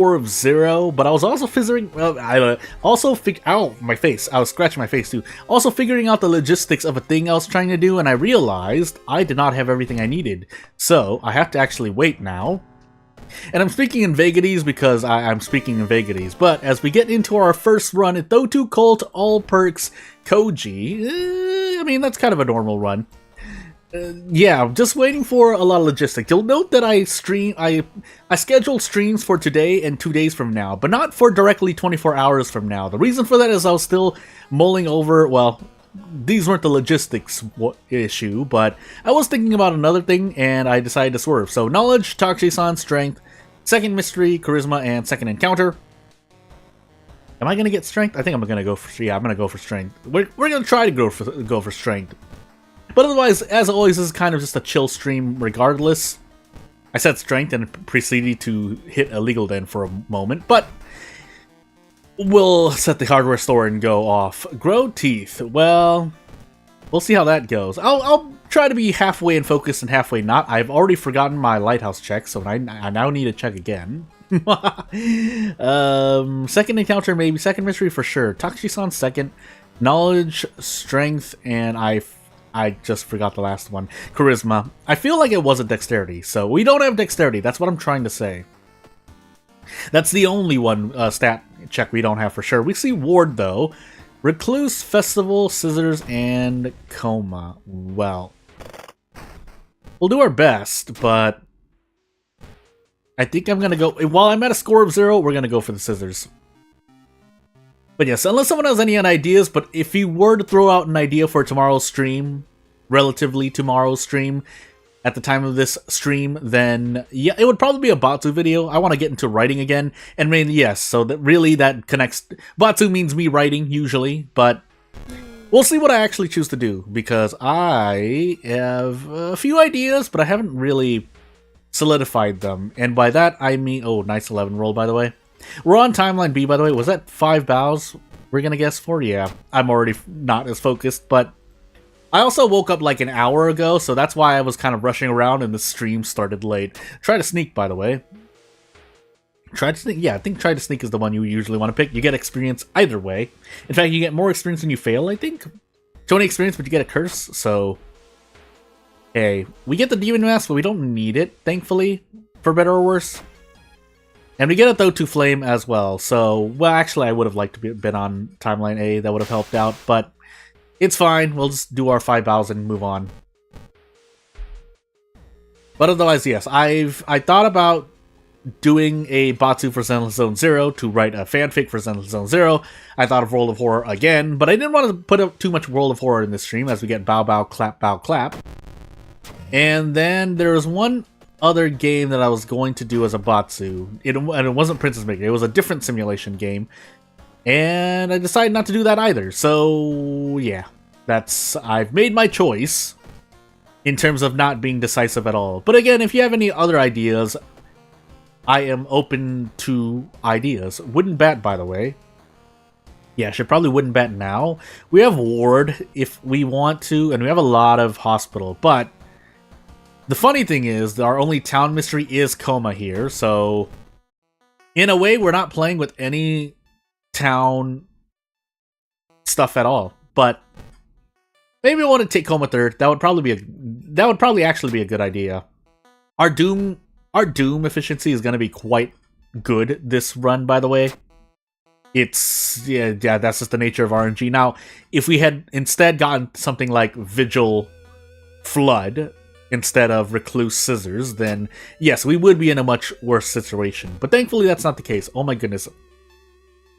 score of 0, but I was also figuring, ow, my face, I was scratching my face too. Also figuring out the logistics of a thing I was trying to do, and I realized I did not have everything I needed. So, I have to actually wait now. And I'm speaking in vagaries because I'm speaking in vagaries, but as we get into our first run at Though Cult All Perks Koji, I mean, that's kind of a normal run. Yeah, just waiting for a lot of logistics. You'll note that I scheduled streams for today and 2 days from now, but not for directly 24 hours from now. The reason for that is I was still mulling over, well, these weren't the logistics issue, but I was thinking about another thing, and I decided to swerve. So, knowledge, Takushi-san, strength, second mystery, charisma, and second encounter. Am I gonna get strength? I think I'm gonna go for, yeah, I'm gonna go for strength. We're gonna try to go for strength. But otherwise, as always, this is kind of just a chill stream regardless. I said strength and proceeded to hit illegal den for a moment, but we'll set the hardware store and go off. Grow teeth. Well, we'll see how that goes. I'll try to be halfway in focus and halfway not. I've already forgotten my lighthouse check, so I now need to check again. Second encounter, maybe. Second mystery for sure. Takushi-san second. Knowledge, strength, and I just forgot the last one. Charisma. I feel like it wasn't dexterity, so we don't have dexterity. That's what I'm trying to say. That's the only one stat check we don't have for sure. We see Ward, though. Recluse, Festival, Scissors, and Coma. Well, we'll do our best, but I think I'm going to go... While I'm at a score of 0, we're going to go for the Scissors. But yes, unless someone has any ideas, but if you were to throw out an idea for tomorrow's stream, relatively tomorrow's stream, at the time of this stream, then yeah, it would probably be a Batsu video. I want to get into writing again, and mainly, yes, so that really that connects. Batsu means me writing, usually, but we'll see what I actually choose to do, because I have a few ideas, but I haven't really solidified them, and by that I mean, oh, nice 11 roll, by the way. We're on timeline B, by the way. Was that 5 bows we're gonna guess for? Yeah, I'm already not as focused, but I also woke up like an hour ago, so that's why I was kind of rushing around and the stream started late. Try to sneak, by the way. Try to sneak, yeah, I think try to sneak is the one you usually want to pick. You get experience either way. In fact, you get more experience when you fail, I think. 20 experience, but you get a curse, so... Hey, we get the Demon Mask, but we don't need it, thankfully, for better or worse. And we get a Though Flame as well, so... Well, actually, I would have liked to be been on Timeline A, that would have helped out, but... It's fine, we'll just do our 5 bows and move on. But otherwise, yes, I thought about doing a Batsu for Zenless Zone 0 to write a fanfic for Zenless Zone 0. I thought of World of Horror again, but I didn't want to put up too much World of Horror in this stream as we get bow bow clap bow clap. And then there was one other game that I was going to do as a Batsu, and it wasn't Princess Maker, it was a different simulation game. And I decided not to do that either, so yeah, I've made my choice in terms of not being decisive at all. But again, if you have any other ideas, I am open to ideas. Wooden Bat, by the way. Yeah, I should probably Wooden Bat now. We have Ward if we want to, and we have a lot of Hospital, but the funny thing is, our only town mystery is Coma here, so in a way, we're not playing with any town stuff at all, but maybe I want to take Coma third. That would probably actually be a good idea. Our Doom efficiency is going to be quite good this run, by the way. It's yeah, that's just the nature of RNG. Now, if we had instead gotten something like Vigil Flood instead of Recluse Scissors, then yes, we would be in a much worse situation. But thankfully, that's not the case. Oh my goodness.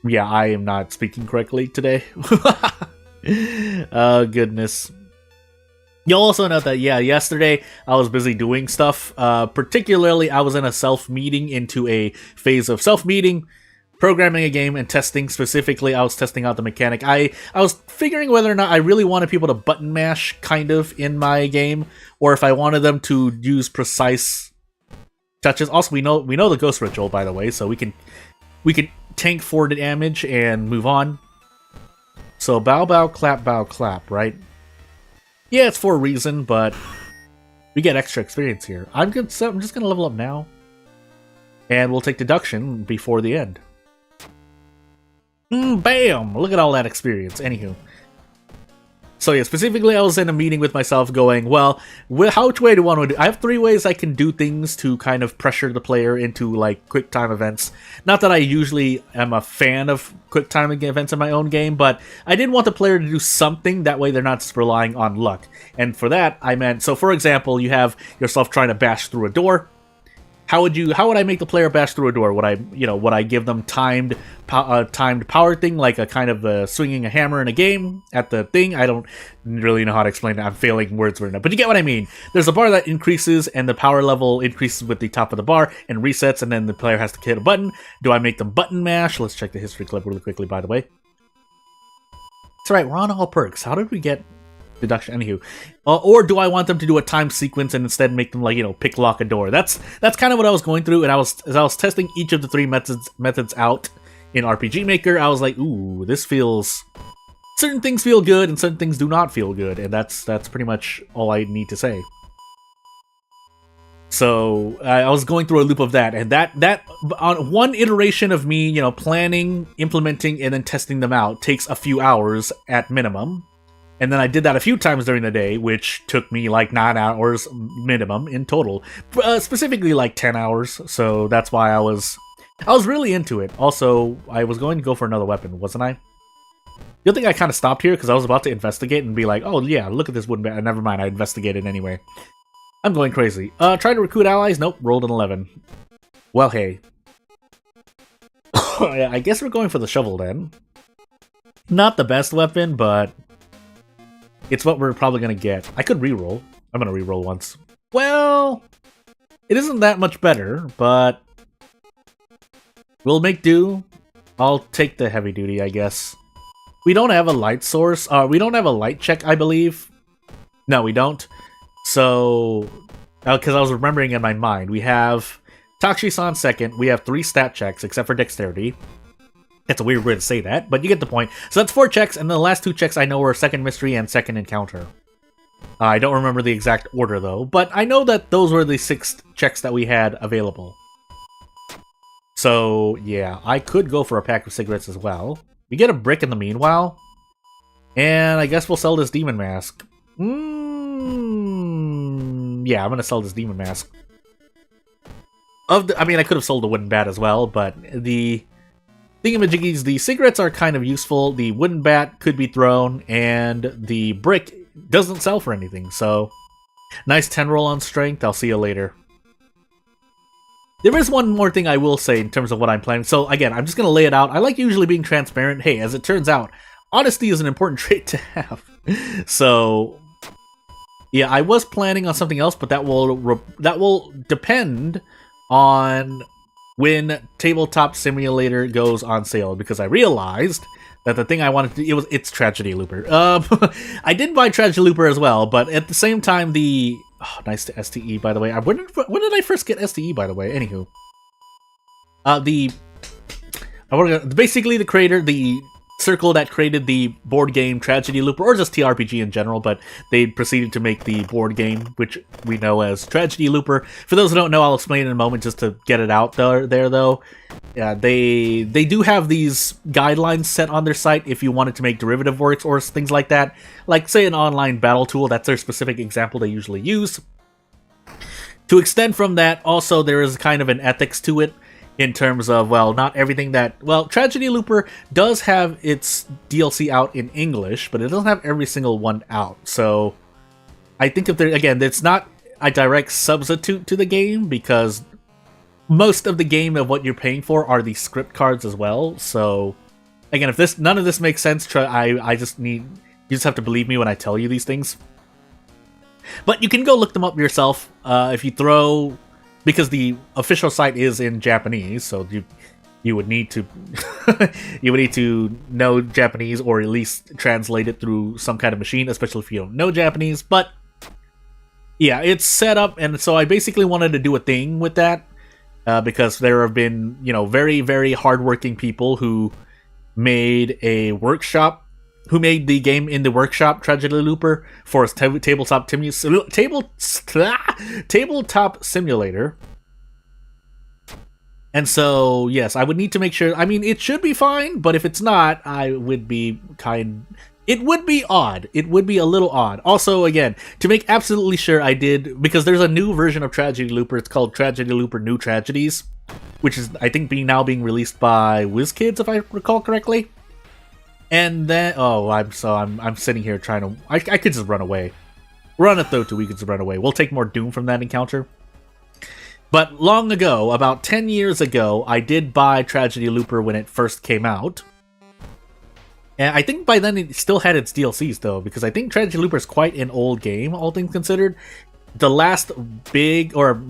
Yeah, I am not speaking correctly today. Oh, goodness. You'll also note that, yeah, yesterday I was busy doing stuff. Particularly, I was in a self-meeting into a phase of self-meeting, programming a game, and testing. Specifically, I was testing out the mechanic. I was figuring whether or not I really wanted people to button mash, kind of, in my game, or if I wanted them to use precise touches. Also, we know the Ghost Ritual, by the way, so we can tank 4 damage and move on. So bow bow clap, right? Yeah, it's for a reason, but we get extra experience here. I'm just gonna level up now. and we'll take deduction before the end. Bam! Look at all that experience. Anywho. So yeah, specifically I was in a meeting with myself going, well, which way do I want to do? I have 3 ways I can do things to kind of pressure the player into, like, quick time events. Not that I usually am a fan of quick time events in my own game, but I did want the player to do something, that way they're not just relying on luck. And for that, I meant, so for example, you have yourself trying to bash through a door. How would I make the player bash through a door? Would I give them timed power thing, like a kind of swinging a hammer in a game at the thing? I don't really know how to explain it. I'm failing words right now, but you get what I mean. There's a bar that increases, and the power level increases with the top of the bar and resets, and then the player has to hit a button. Do I make them button mash? Let's check the history clip really quickly, by the way. That's right, we're on all perks. How did we get deduction? Anywho, or do I want them to do a time sequence and instead make them, like, pick lock a door? That's kind of what I was going through, and as I was testing each of the 3 methods out in RPG Maker, I was like, ooh, this feels, certain things feel good and certain things do not feel good, and that's pretty much all I need to say. So I was going through a loop of that, and that on one iteration of me, planning, implementing, and then testing them out takes a few hours at minimum. And then I did that a few times during the day, which took me like 9 hours minimum in total. Specifically like 10 hours, so that's why I was really into it. Also, I was going to go for another weapon, wasn't I? You'll think I kind of stopped here because I was about to investigate and be like, oh yeah, look at this wooden bat. Never mind, I investigated anyway. I'm going crazy. Trying to recruit allies? Nope, rolled an 11. Well, hey. I guess we're going for the shovel then. Not the best weapon, but it's what we're probably going to get. I could reroll. I'm going to reroll once. Well, it isn't that much better, but we'll make do. I'll take the heavy duty, I guess. We don't have a light source. We don't have a light check, I believe. No, we don't. So, because I was remembering in my mind, we have Takshi's-san second. We have 3 stat checks, except for dexterity. That's a weird way to say that, but you get the point. So that's 4 checks, and the last 2 checks I know were second mystery and second encounter. I don't remember the exact order, though, but I know that those were the 6 checks that we had available. So, yeah, I could go for a pack of cigarettes as well. We get a brick in the meanwhile, and I guess we'll sell this demon mask. Yeah, I'm gonna sell this demon mask. I mean, I could have sold the wooden bat as well, but the thingamajiggies, the cigarettes are kind of useful, the wooden bat could be thrown, and the brick doesn't sell for anything, so nice 10 roll on strength. I'll see you later. There is one more thing I will say in terms of what I'm planning. So again, I'm just going to lay it out. I like usually being transparent. Hey, as it turns out, honesty is an important trait to have. So yeah, I was planning on something else, but that will depend on when Tabletop Simulator goes on sale, because I realized that the thing I wanted to do, it's Tragedy Looper. I did buy Tragedy Looper as well, but at the same time, nice to STE, by the way. When did I first get STE, by the way? Anywho. Basically the creator, the circle that created the board game Tragedy Looper, or just TRPG in general, but they proceeded to make the board game, which we know as Tragedy Looper. For those who don't know, I'll explain in a moment just to get it out there though. Yeah, they do have these guidelines set on their site if you wanted to make derivative works or things like that. Like, say, an online battle tool, that's their specific example they usually use. To extend from that, also, there is kind of an ethics to it, in terms of, well, not everything that... Well, Tragedy Looper does have its DLC out in English, but it doesn't have every single one out. So, I think if there... Again, it's not a direct substitute to the game, because most of the game of what you're paying for are the script cards as well. So, again, if none of this makes sense, I just need... You just have to believe me when I tell you these things. But you can go look them up yourself. If you throw... Because the official site is in Japanese, so you would need to you would need to know Japanese, or at least translate it through some kind of machine, especially if you don't know Japanese. But yeah, it's set up, and so I basically wanted to do a thing with that, because there have been, very, very hardworking people who made a workshop, who made the game in the workshop, Tragedy Looper, for its tabletop simulator. And so, yes, I would need to make sure. I mean, it should be fine, but if it's not, I would be it would be odd. It would be a little odd. Also, again, to make absolutely sure I did, because there's a new version of Tragedy Looper. It's called Tragedy Looper New Tragedies, which is, I think, now being released by WizKids, if I recall correctly. And then, I'm sitting here trying to. I could just run away. We're on a Thotu, we could just run away. We'll take more Doom from that encounter. But long ago, about 10 years ago, I did buy Tragedy Looper when it first came out. And I think by then it still had its DLCs, though, because I think Tragedy Looper is quite an old game, all things considered. The last big, or,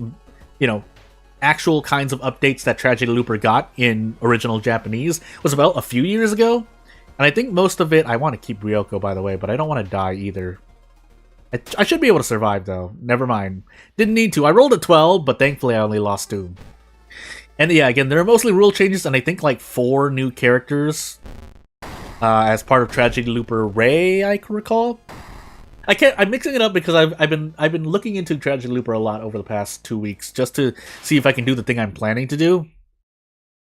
actual kinds of updates that Tragedy Looper got in original Japanese was about a few years ago. And I think most of it, I want to keep Ryoko, by the way, but I don't want to die either. I should be able to survive, though. Never mind. Didn't need to. I rolled a 12, but thankfully I only lost Doom. And yeah, again, there are mostly rule changes, and I think like 4 new characters as part of Tragedy Looper Ray, I can recall. I'm mixing it up because I've been looking into Tragedy Looper a lot over the past 2 weeks just to see if I can do the thing I'm planning to do.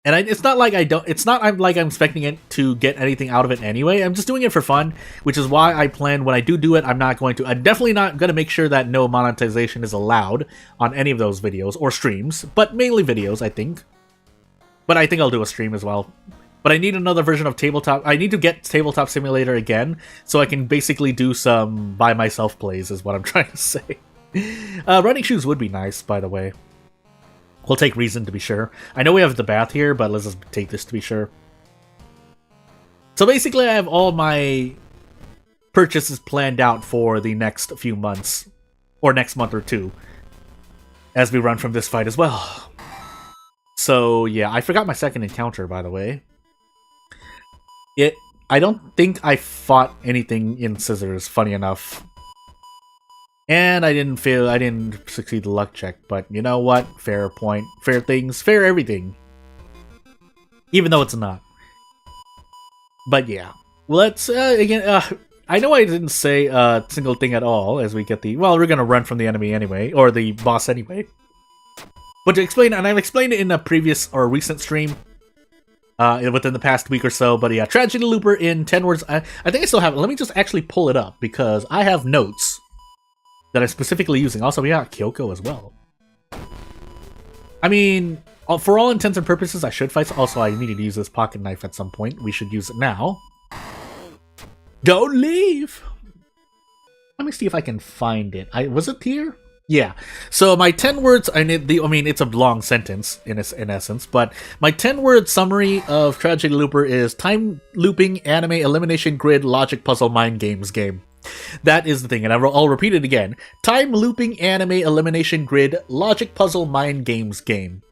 And it's not like I'm expecting it to get anything out of it anyway. I'm just doing it for fun, which is why I plan when I do it, I'm definitely not going to make sure that no monetization is allowed on any of those videos or streams, but mainly videos, I think. But I think I'll do a stream as well. But I need another version of Tabletop. I need to get Tabletop Simulator again, so I can basically do some by myself plays, is what I'm trying to say. Running shoes would be nice, by the way. We'll take Reason to be sure. I know we have the bath here, but let's just take this to be sure. So basically, I have all my purchases planned out for the next few months, or next month or two, as we run from this fight as well. So yeah, I forgot my second encounter, by the way. I don't think I fought anything in Scissors, funny enough. And I didn't succeed the luck check, but you know what? Fair point. Fair things. Fair everything. Even though it's not. But yeah. Let's, again, I know I didn't say a single thing at all as we get we're gonna run from the enemy anyway, or the boss anyway. But to explain, and I've explained it in a previous or recent stream, within the past week or so, but yeah, Tragedy Looper in 10 words. I think I still have it. Let me just actually pull it up, because I have notes that I'm specifically using. Also, we got Kyoko as well. I mean, for all intents and purposes, I should fight. Also, I needed to use this pocket knife at some point. We should use it now. Don't leave! Let me see if I can find it. Was it here? Yeah. So my 10 words, I mean, it's a long sentence in essence, but my 10-word summary of Tragedy Looper is time looping anime elimination grid logic puzzle mind games game. That is the thing, and I'll repeat it again. Time-looping anime elimination grid logic puzzle mind games game.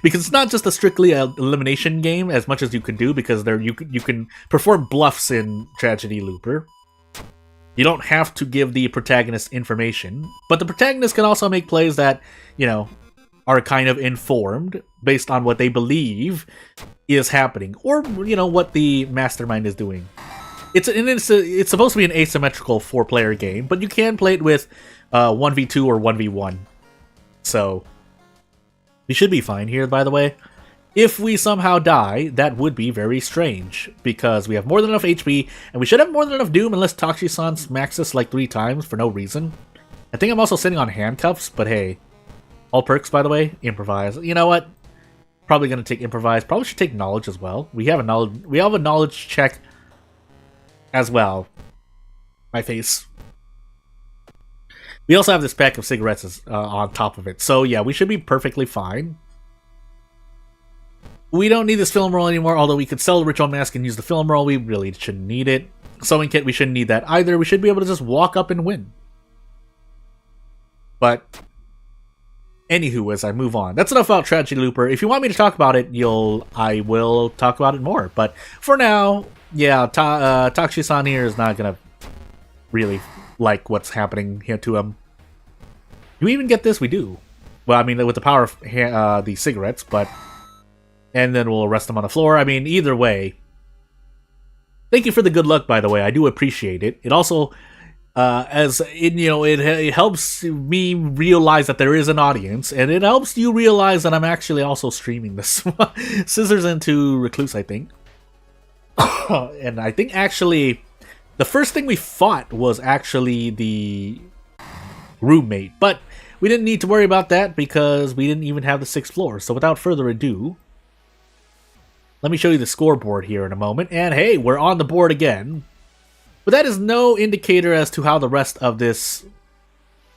Because it's not just a strictly elimination game, as much as you can do, because you can perform bluffs in Tragedy Looper. You don't have to give the protagonist information, but the protagonist can also make plays that, are kind of informed based on what they believe is happening, or, what the mastermind is doing. It's supposed to be an asymmetrical 4-player game, but you can play it with 1v2 or 1v1. So, we should be fine here, by the way. If we somehow die, that would be very strange, because we have more than enough HP, and we should have more than enough Doom unless Takushi-san smacks us like 3 times for no reason. I think I'm also sitting on handcuffs, but hey. All perks, by the way, improvise. You know what? Probably gonna take improvise. Probably should take knowledge as well. We have a knowledge check as well. My face. We also have this pack of cigarettes on top of it. So yeah, we should be perfectly fine. We don't need this film roll anymore, although we could sell the ritual mask and use the film roll. We really shouldn't need it. Sewing kit, we shouldn't need that either. We should be able to just walk up and win. But anywho, as I move on, that's enough about Tragedy Looper. If you want me to talk about it, I will talk about it more. But for now, yeah, Takushi-san here is not gonna really like what's happening here to him. Do we even get this? We do. Well, I mean, with the power of the cigarettes, but... And then we'll arrest him on the floor. I mean, either way. Thank you for the good luck, by the way. I do appreciate it. It also As it, it helps me realize that there is an audience, and it helps you realize that I'm actually also streaming this. Scissors into Recluse, I think. And I think actually the first thing we fought was actually the roommate, but we didn't need to worry about that because we didn't even have the 6th floor. So without further ado, let me show you the scoreboard here in a moment. And hey, we're on the board again. But that is no indicator as to how the rest of this,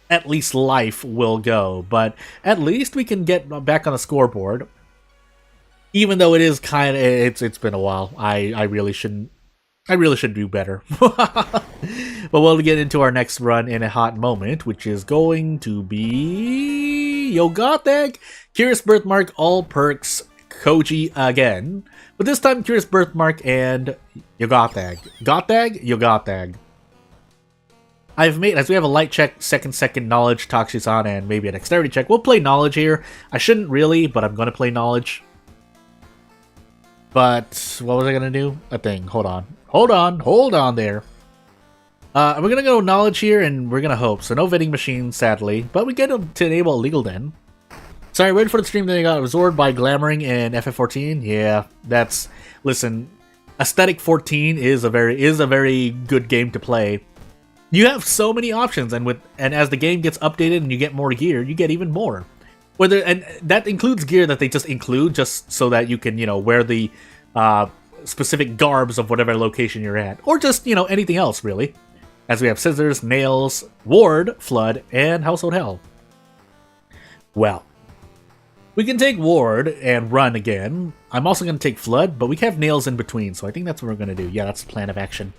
at least life, will go. But at least we can get back on the scoreboard. Even though it is kind of, it's been a while. I really should do better. But we'll get into our next run in a hot moment, which is going to be Yogotheg, Curious Birthmark, all perks, Koji again. But this time, Curious Birthmark and Yogotheg. Yogotheg. I've made, as we have a light check, second knowledge, Toxi-san, and maybe a dexterity check. We'll play knowledge here. I shouldn't really, but I'm going to play knowledge. But what was I going to do? A thing. Hold on there. We're going to go knowledge here, and we're going to hope. So no vending machine, sadly. But we get to enable illegal den. Sorry, waiting for the stream that I got absorbed by glamoring in FF14. Yeah, that's... Listen, Aesthetic 14 is a very good game to play. You have so many options, and as the game gets updated and you get more gear, you get even more. And that includes gear that they just include just so that you can, wear the specific garbs of whatever location you're at. Or just, anything else, really. As we have Scissors, Nails, Ward, Flood, and Household Hell. Well, we can take Ward and run again. I'm also going to take Flood, but we have Nails in between, so I think that's what we're going to do. Yeah, that's the plan of action.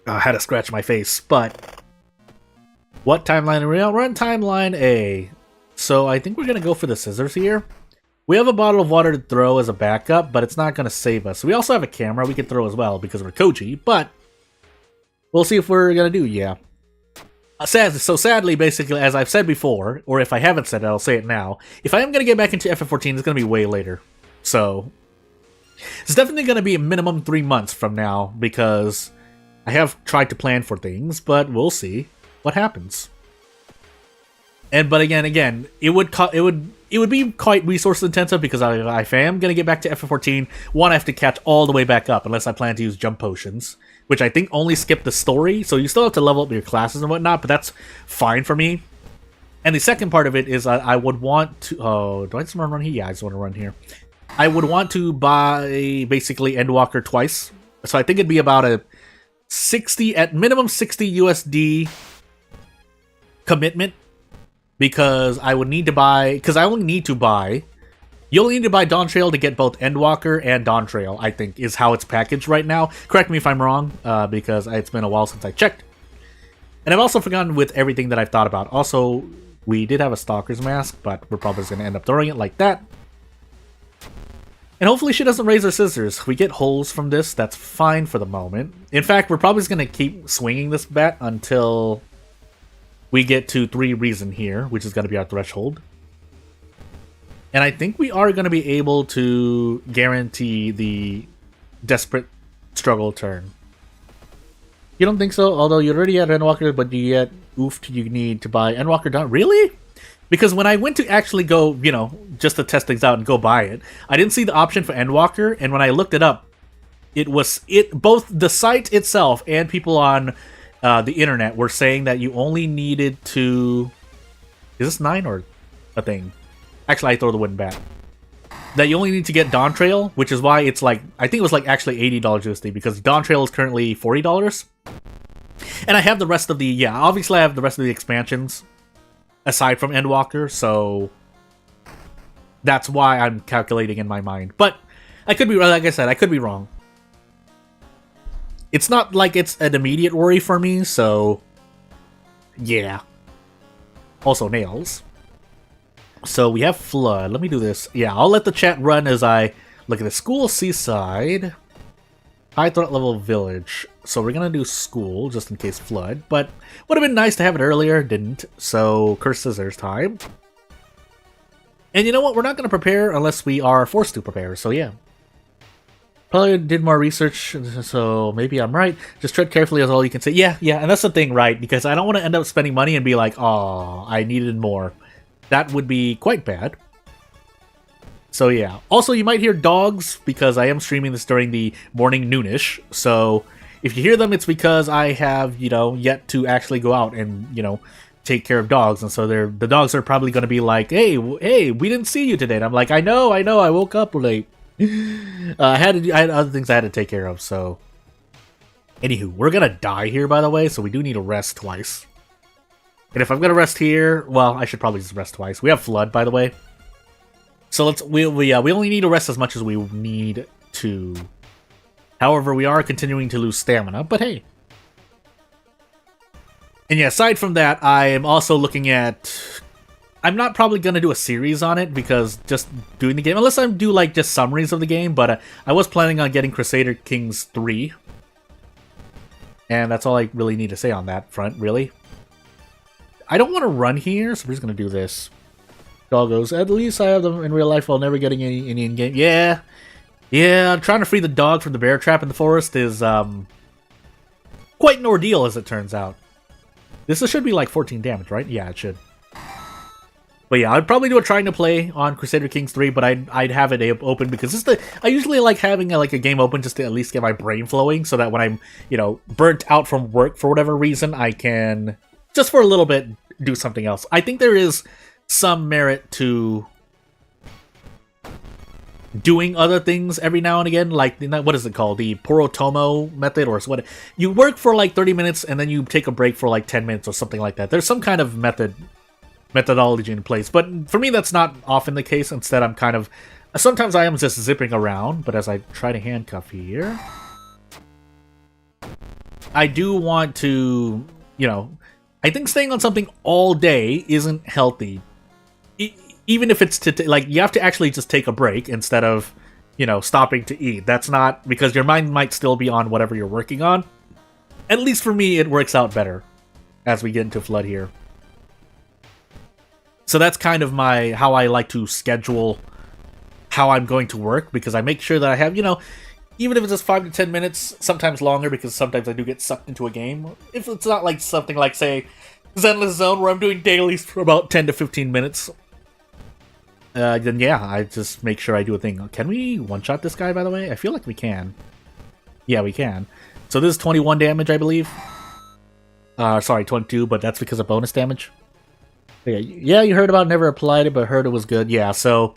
I had to scratch my face, but... What timeline are we on? We're on timeline A. So I think we're going to go for the Scissors here. We have a bottle of water to throw as a backup, but it's not going to save us. We also have a camera we can throw as well because we're Koji, but... We'll see if we're going to do, yeah. So sadly, basically, as I've said before, or if I haven't said it, I'll say it now. If I am going to get back into FF14, it's going to be way later. So, it's definitely going to be a minimum 3 months from now, because I have tried to plan for things, but we'll see what happens. But again, it would be quite resource intensive, because if I am going to get back to FF14, one, I have to catch all the way back up, unless I plan to use jump potions. Which I think only skip the story, so you still have to level up your classes and whatnot, but that's fine for me. And the second part of it is I would want to... Oh, do I just want to run here? Yeah, I just want to run here. I would want to buy, basically, Endwalker twice. So I think it'd be about a 60, at minimum 60 USD commitment. Because I would need to buy... Because I only need to buy... You only need to buy Dawn Trail to get both Endwalker and Dawn Trail, I think, is how it's packaged right now. Correct me if I'm wrong, because it's been a while since I checked. And I've also forgotten with everything that I've thought about. Also, we did have a Stalker's Mask, but we're probably just going to end up throwing it like that. And hopefully she doesn't raise her scissors. We get holes from this, that's fine for the moment. In fact, we're probably just going to keep swinging this bet until we get to 3 reason here, which is going to be our threshold. And I think we are going to be able to guarantee the Desperate Struggle turn. You don't think so? Although you already had Endwalker, but you get oofed, you need to buy Endwalker Dawn. Really? Because when I went to actually go, just to test things out and go buy it, I didn't see the option for Endwalker, and when I looked it up, both the site itself and people on the internet were saying that you only needed to... Is this 9 or a thing? Actually, I throw the wooden bat. That you only need to get Dawn Trail, which is why it's like... I think it was like actually $80 USD, because Dawn Trail is currently $40. And I have the rest of the... Yeah, obviously I have the rest of the expansions, aside from Endwalker, so... That's why I'm calculating in my mind. But, I could be... Like I said, I could be wrong. It's not like it's an immediate worry for me, so... Yeah. Also, Nails. So we have Flood. Let me do this. Yeah, I'll let the chat run as I look at the School, Seaside, High Threat Level Village. So we're going to do School, just in case Flood. But would have been nice to have it earlier, didn't. So, Cursed Scissors time. And you know what? We're not going to prepare unless we are forced to prepare, so yeah. Probably did more research, so maybe I'm right. Just tread carefully is all you can say. Yeah, and that's the thing, right? Because I don't want to end up spending money and be like, oh, I needed more. That would be quite bad. So yeah. Also, you might hear dogs, because I am streaming this during the morning noonish. So if you hear them, it's because I have, yet to actually go out and, take care of dogs. And so the dogs are probably going to be like, hey, we didn't see you today. And I'm like, I know, I woke up late. I had other things I had to take care of, so... Anywho, we're gonna die here, by the way, so we do need to rest twice. And if I'm gonna rest here, well, I should probably just rest twice. We have Flood, by the way. So we only need to rest as much as we need to. However, we are continuing to lose stamina, but hey. And yeah, aside from that, I am also looking at... I'm not probably going to do a series on it, because just doing the game, unless I do like just summaries of the game, but I was planning on getting Crusader Kings 3. And that's all I really need to say on that front, really. I don't want to run here, so we're just going to do this. Doggos, at least I have them in real life while never getting any in-game. Yeah, trying to free the dog from the bear trap in the forest is quite an ordeal, as it turns out. This should be like 14 damage, right? Yeah, it should. But yeah, I'd probably do a trying to play on Crusader Kings 3, but I'd have it open because I usually like having a game open just to at least get my brain flowing, so that when I'm, burnt out from work for whatever reason, I can, just for a little bit, do something else. I think there is some merit to doing other things every now and again, like, what is it called? The Porotomo method, or what? You work for like 30 minutes and then you take a break for like 10 minutes or something like that. There's some kind of methodology in place, but for me that's not often the case. Instead, I'm kind of, sometimes I am just zipping around, but as I try to handcuff here, I do want to, I think staying on something all day isn't healthy. Even if it's you have to actually just take a break instead of, stopping to eat. That's not, because your mind might still be on whatever you're working on. At least for me, it works out better as we get into Flood here. So that's kind of how I like to schedule how I'm going to work, because I make sure that I have, even if it's just 5 to 10 minutes, sometimes longer, because sometimes I do get sucked into a game. If it's not like something like, say, Zenless Zone, where I'm doing dailies for about 10 to 15 minutes, then yeah, I just make sure I do a thing. Can we one-shot this guy, by the way? I feel like we can. Yeah, we can. So this is 21 damage, I believe. Sorry, 22, but that's because of bonus damage. Yeah, you heard about it, never applied it, but heard it was good. Yeah, so...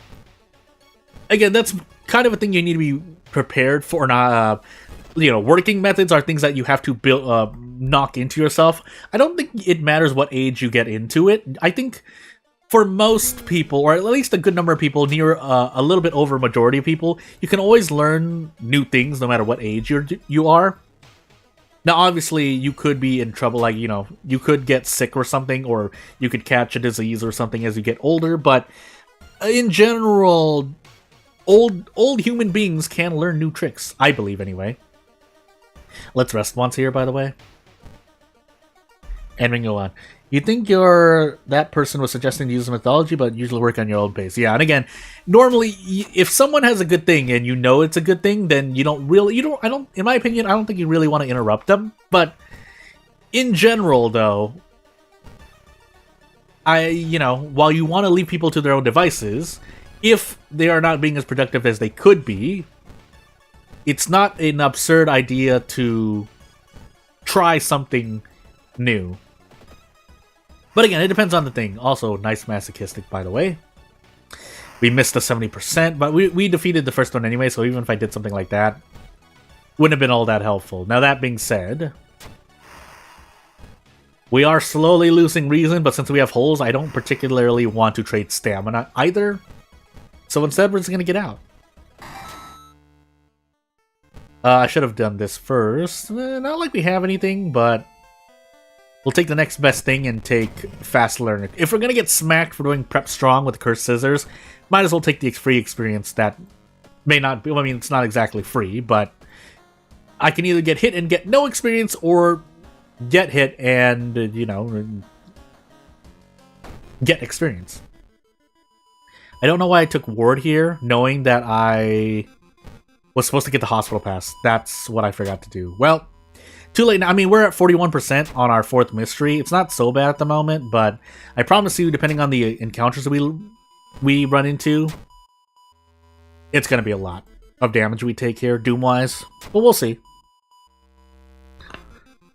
Again, that's kind of a thing you need to be prepared for. Not, working methods are things that you have to build, knock into yourself. I don't think it matters what age you get into it. I think for most people, or at least a good number of people, near a little bit over a majority of people, you can always learn new things no matter what age you are. Now, obviously, you could be in trouble, like, you could get sick or something, or you could catch a disease or something as you get older, but in general, old human beings can learn new tricks, I believe, anyway. Let's rest once here, by the way. And we can go on. You think that person was suggesting to use the mythology, but usually work on your own pace. Yeah, and again, normally, if someone has a good thing and you know it's a good thing, then in my opinion, I don't think you really want to interrupt them. But in general, though, while you want to leave people to their own devices, if they are not being as productive as they could be, it's not an absurd idea to try something new. But again, it depends on the thing. Also, nice masochistic, by the way. We missed the 70%, but we defeated the first one anyway, so even if I did something like that, wouldn't have been all that helpful. Now, that being said, we are slowly losing reason, but since we have holes, I don't particularly want to trade stamina either. So instead, we're just going to get out. I should have done this first. Not like we have anything, but we'll take the next best thing and take Fast Learner. If we're going to get smacked for doing Prep Strong with Cursed Scissors, might as well take the free experience that may not be... I mean, it's not exactly free, but I can either get hit and get no experience, or get hit and, get experience. I don't know why I took Ward here, knowing that I Was supposed to get the hospital pass. That's what I forgot to do. Well, too late now. I mean, we're at 41% on our 4th mystery. It's not so bad at the moment, but I promise you, depending on the encounters that we run into, it's going to be a lot of damage we take here, Doom-wise. But we'll see.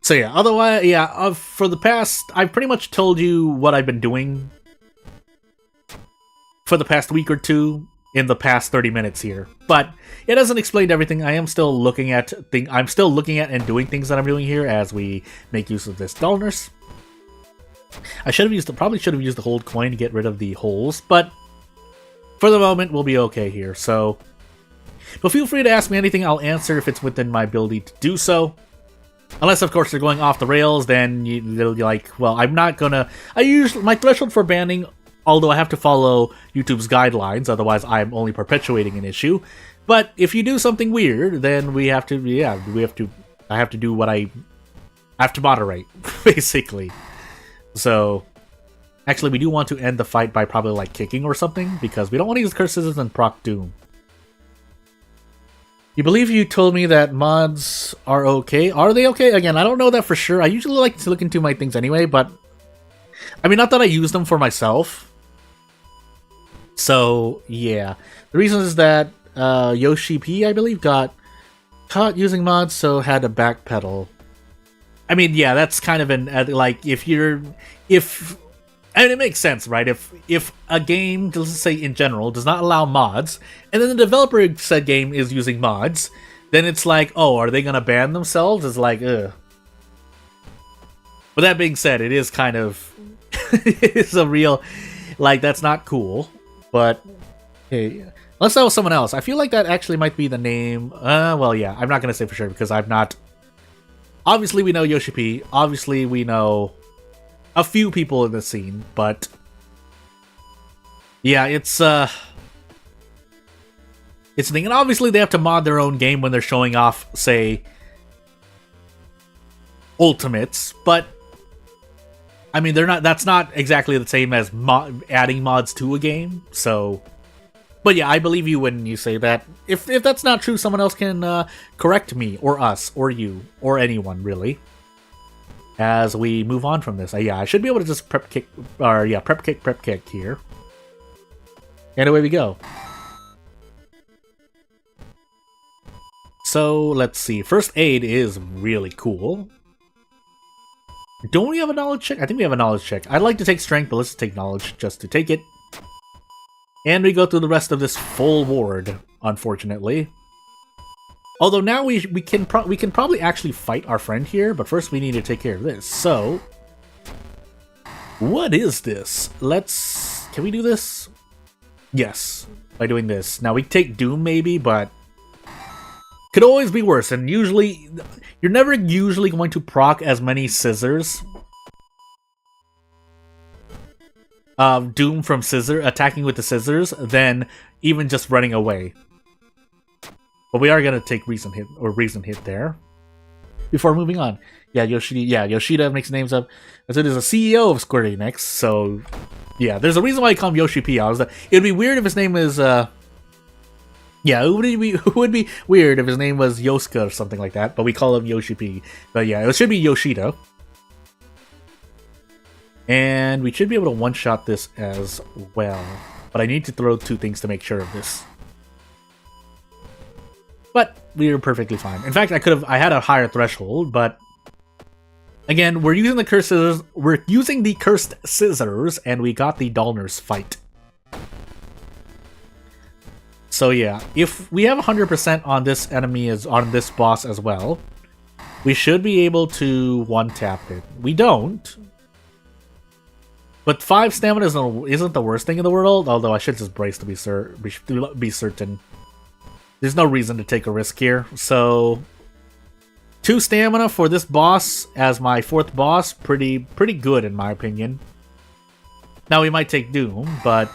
So yeah, otherwise, yeah, for the past, I've pretty much told you what I've been doing for the past week or two in the past 30 minutes here. But it hasn't explained everything. I am still looking at and doing things that I'm doing here as we make use of this dullness. I probably should have used the hold coin to get rid of the holes, but for the moment we'll be okay here. So, but feel free to ask me anything. I'll answer if it's within my ability to do so. Unless, of course, you're going off the rails, then they'll be like, well, I'm not gonna... my threshold for banning, although I have to follow YouTube's guidelines, otherwise I'm only perpetuating an issue. But if you do something weird, then I have to do what I have to moderate, basically. So, actually, we do want to end the fight by probably, like, kicking or something, because we don't want to use Curse Scissors and proc Doom. You believe you told me that mods are okay? Are they okay? Again, I don't know that for sure. I usually like to look into my things anyway, but... I mean, not that I use them for myself. So, yeah. The reason is that Yoshi P, I believe, got caught using mods, so had to backpedal. I mean, yeah, that's kind of an... like, and it makes sense, right? If a game, let's say in general, does not allow mods, and then the developer of said game is using mods, then it's like, oh, are they gonna ban themselves? It's like, ugh. With that being said, it is kind of... it's a real... like, that's not cool. But, hey, unless that was someone else. I feel like that actually might be the name... well, yeah, I'm not gonna say for sure, because I'm not... Obviously, we know Yoshi P. Obviously, we know... a few people in the scene, but yeah, it's a thing, and obviously they have to mod their own game when they're showing off, say, ultimates, but I mean, that's not exactly the same as adding mods to a game, so, but yeah, I believe you when you say that. If that's not true, someone else can correct me, or us, or you, or anyone, really. As we move on from this. Yeah, I should be able to just prep kick here. And away we go. So, let's see. First aid is really cool. Don't we have a knowledge check? I think we have a knowledge check. I'd like to take strength, but let's take knowledge just to take it. And we go through the rest of this full ward, unfortunately. Although now we can probably actually fight our friend here, but first we need to take care of this. So, what is this? Can we do this? Yes, by doing this. Now we take Doom maybe, but could always be worse. And usually, you're never usually going to proc as many scissors. Doom from attacking with the scissors than even just running away. But we are going to take reason hit there. Before moving on. Yeah, Yoshida makes names up. As it is a CEO of Square Enix, so... yeah, there's a reason why I call him Yoshi P. It'd be weird if his name is, yeah, it would be weird if his name was Yosuke or something like that, but we call him Yoshi P. But yeah, it should be Yoshida. And we should be able to one-shot this as well. But I need to throw 2 things to make sure of this. But we were perfectly fine. In fact, I had a higher threshold, but again, we're using the cursed scissors. We're using the cursed scissors, and we got the Dullness fight. So yeah, if we have 100% on this enemy on this boss as well, we should be able to one-tap it. We don't. But 5 stamina isn't the worst thing in the world, although I should just brace to be certain. There's no reason to take a risk here. So 2 stamina for this boss as my 4th boss, pretty good in my opinion. Now we might take Doom, but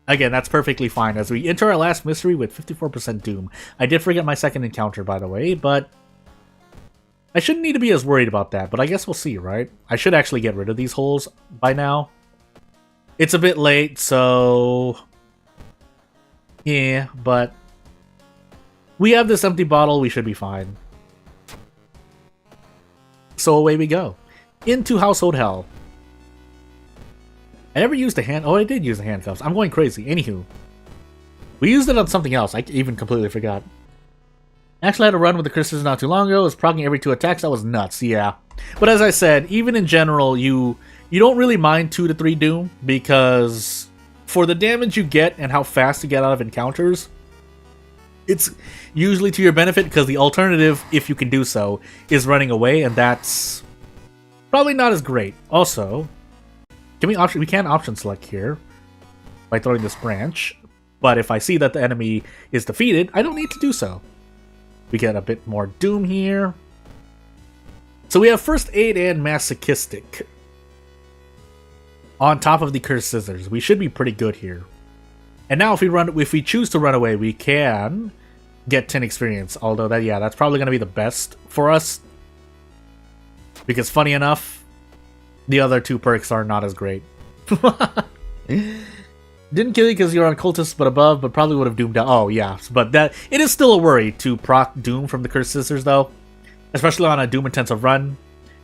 again, that's perfectly fine as we enter our last mystery with 54% Doom. I did forget my second encounter, by the way, but I shouldn't need to be as worried about that, but I guess we'll see, right? I should actually get rid of these holes by now. It's a bit late, so yeah, but We have this empty bottle, we should be fine. So away we go. Into Household Hell. I never used the hand... Oh, I did use the handcuffs. I'm going crazy. Anywho. We used it on something else. I even completely forgot. Actually, I had a run with the crystals not too long ago. It was proccing every 2 attacks. That was nuts, yeah. But as I said, even in general, you don't really mind 2 to 3 Doom, because for the damage you get and how fast you get out of encounters, it's usually to your benefit, because the alternative, if you can do so, is running away, and that's probably not as great. Also, we can option select here by throwing this branch, but if I see that the enemy is defeated, I don't need to do so. We get a bit more Doom here. So we have First Aid and Masochistic on top of the Cursed Scissors. We should be pretty good here. And now if we choose to run away, we can get 10 experience. Although that's probably going to be the best for us. Because funny enough, the other 2 perks are not as great. Didn't kill you because you're on Cultist but above, but probably would have doomed out. Oh, yeah. But it is still a worry to proc Doom from the Cursed Scissors, though. Especially on a Doom-intensive run.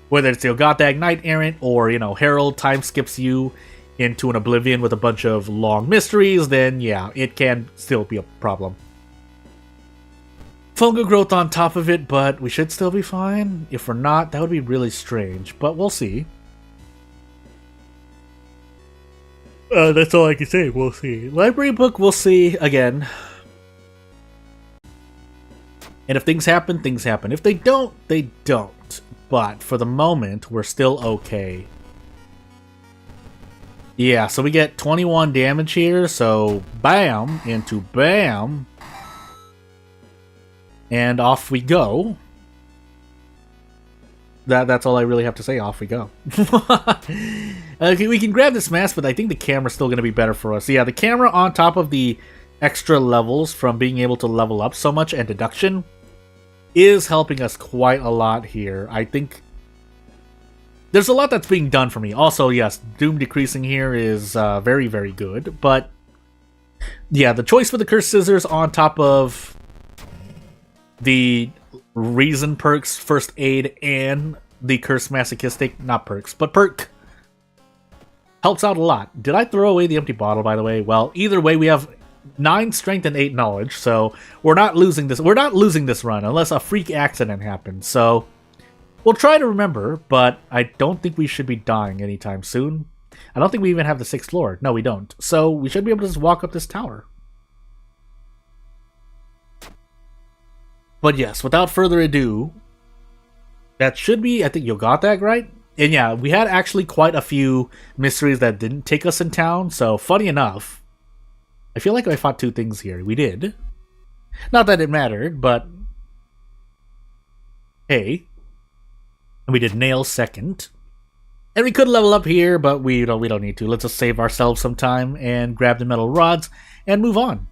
Whether it's the Ogatag Knight Errant or, Herald time skips you into an Oblivion with a bunch of long mysteries, then yeah, it can still be a problem. Fungal growth on top of it, but we should still be fine. If we're not, that would be really strange, but we'll see. That's all I can say. We'll see. Library book, we'll see again. And if things happen, things happen. If they don't, they don't. But for the moment, we're still okay. Yeah, so we get 21 damage here. So bam into bam. And off we go. That's all I really have to say. Off we go. Okay, we can grab this mask, but I think the camera's still going to be better for us. Yeah, the camera on top of the extra levels from being able to level up so much and deduction is helping us quite a lot here. I think there's a lot that's being done for me. Also, yes, Doom decreasing here is very, very good. But yeah, the choice for the Cursed Scissors on top of the Reason perks, First Aid, and the Cursed Masochistic, not perks, but perk, helps out a lot. Did I throw away the empty bottle, by the way? Well, either way, we have 9 strength and 8 knowledge, so we're not losing this. We're not losing this run unless a freak accident happens. So we'll try to remember, but I don't think we should be dying anytime soon. I don't think we even have the 6th floor. No, we don't. So we should be able to just walk up this tower. But yes, without further ado, that should be, I think, Yogatag, right? And yeah, we had actually quite a few mysteries that didn't take us in town, so funny enough, I feel like I fought 2 things here. We did. Not that it mattered, but hey. And we did Nail second. And we could level up here, but we don't need to. Let's just save ourselves some time and grab the metal rods and move on.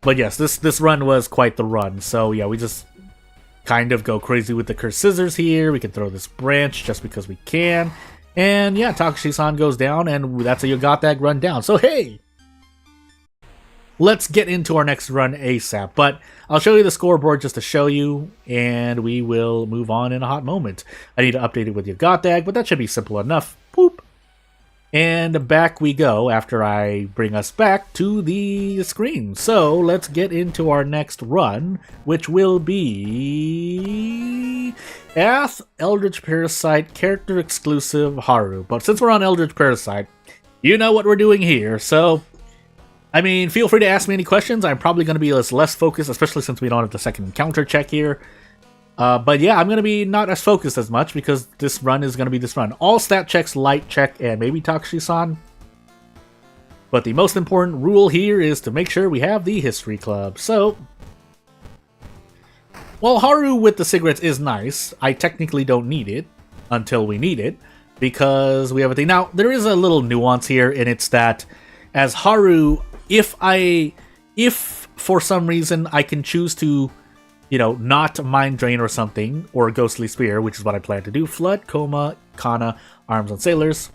But yes, this run was quite the run. So yeah, we just kind of go crazy with the Cursed Scissors here. We can throw this branch just because we can. And yeah, Takashi-san goes down, and that's a Yogatag run down. So hey! Let's get into our next run ASAP. But I'll show you the scoreboard just to show you, and we will move on in a hot moment. I need to update it with Yogatag, but that should be simple enough. Boop! And back we go after I bring us back to the screen. So let's get into our next run, which will be Ath, Eldritch Parasite, character exclusive Haru. But since we're on Eldritch Parasite, you know what we're doing here. So, I mean, feel free to ask me any questions. I'm probably going to be less focused, especially since we don't have the second encounter check here. But yeah, I'm going to be not as focused as much because this run is going to be this run. All stat checks, light check, and maybe Takashi-san. But the most important rule here is to make sure we have the History Club. So, while Haru with the cigarettes is nice, I technically don't need it until we need it because we have a thing. Now, there is a little nuance here, and it's that as Haru, if for some reason I can choose to, you know, not Mind Drain or something, or Ghostly Spear, which is what I plan to do. Flood, Coma, Kana, Arms on Sailors.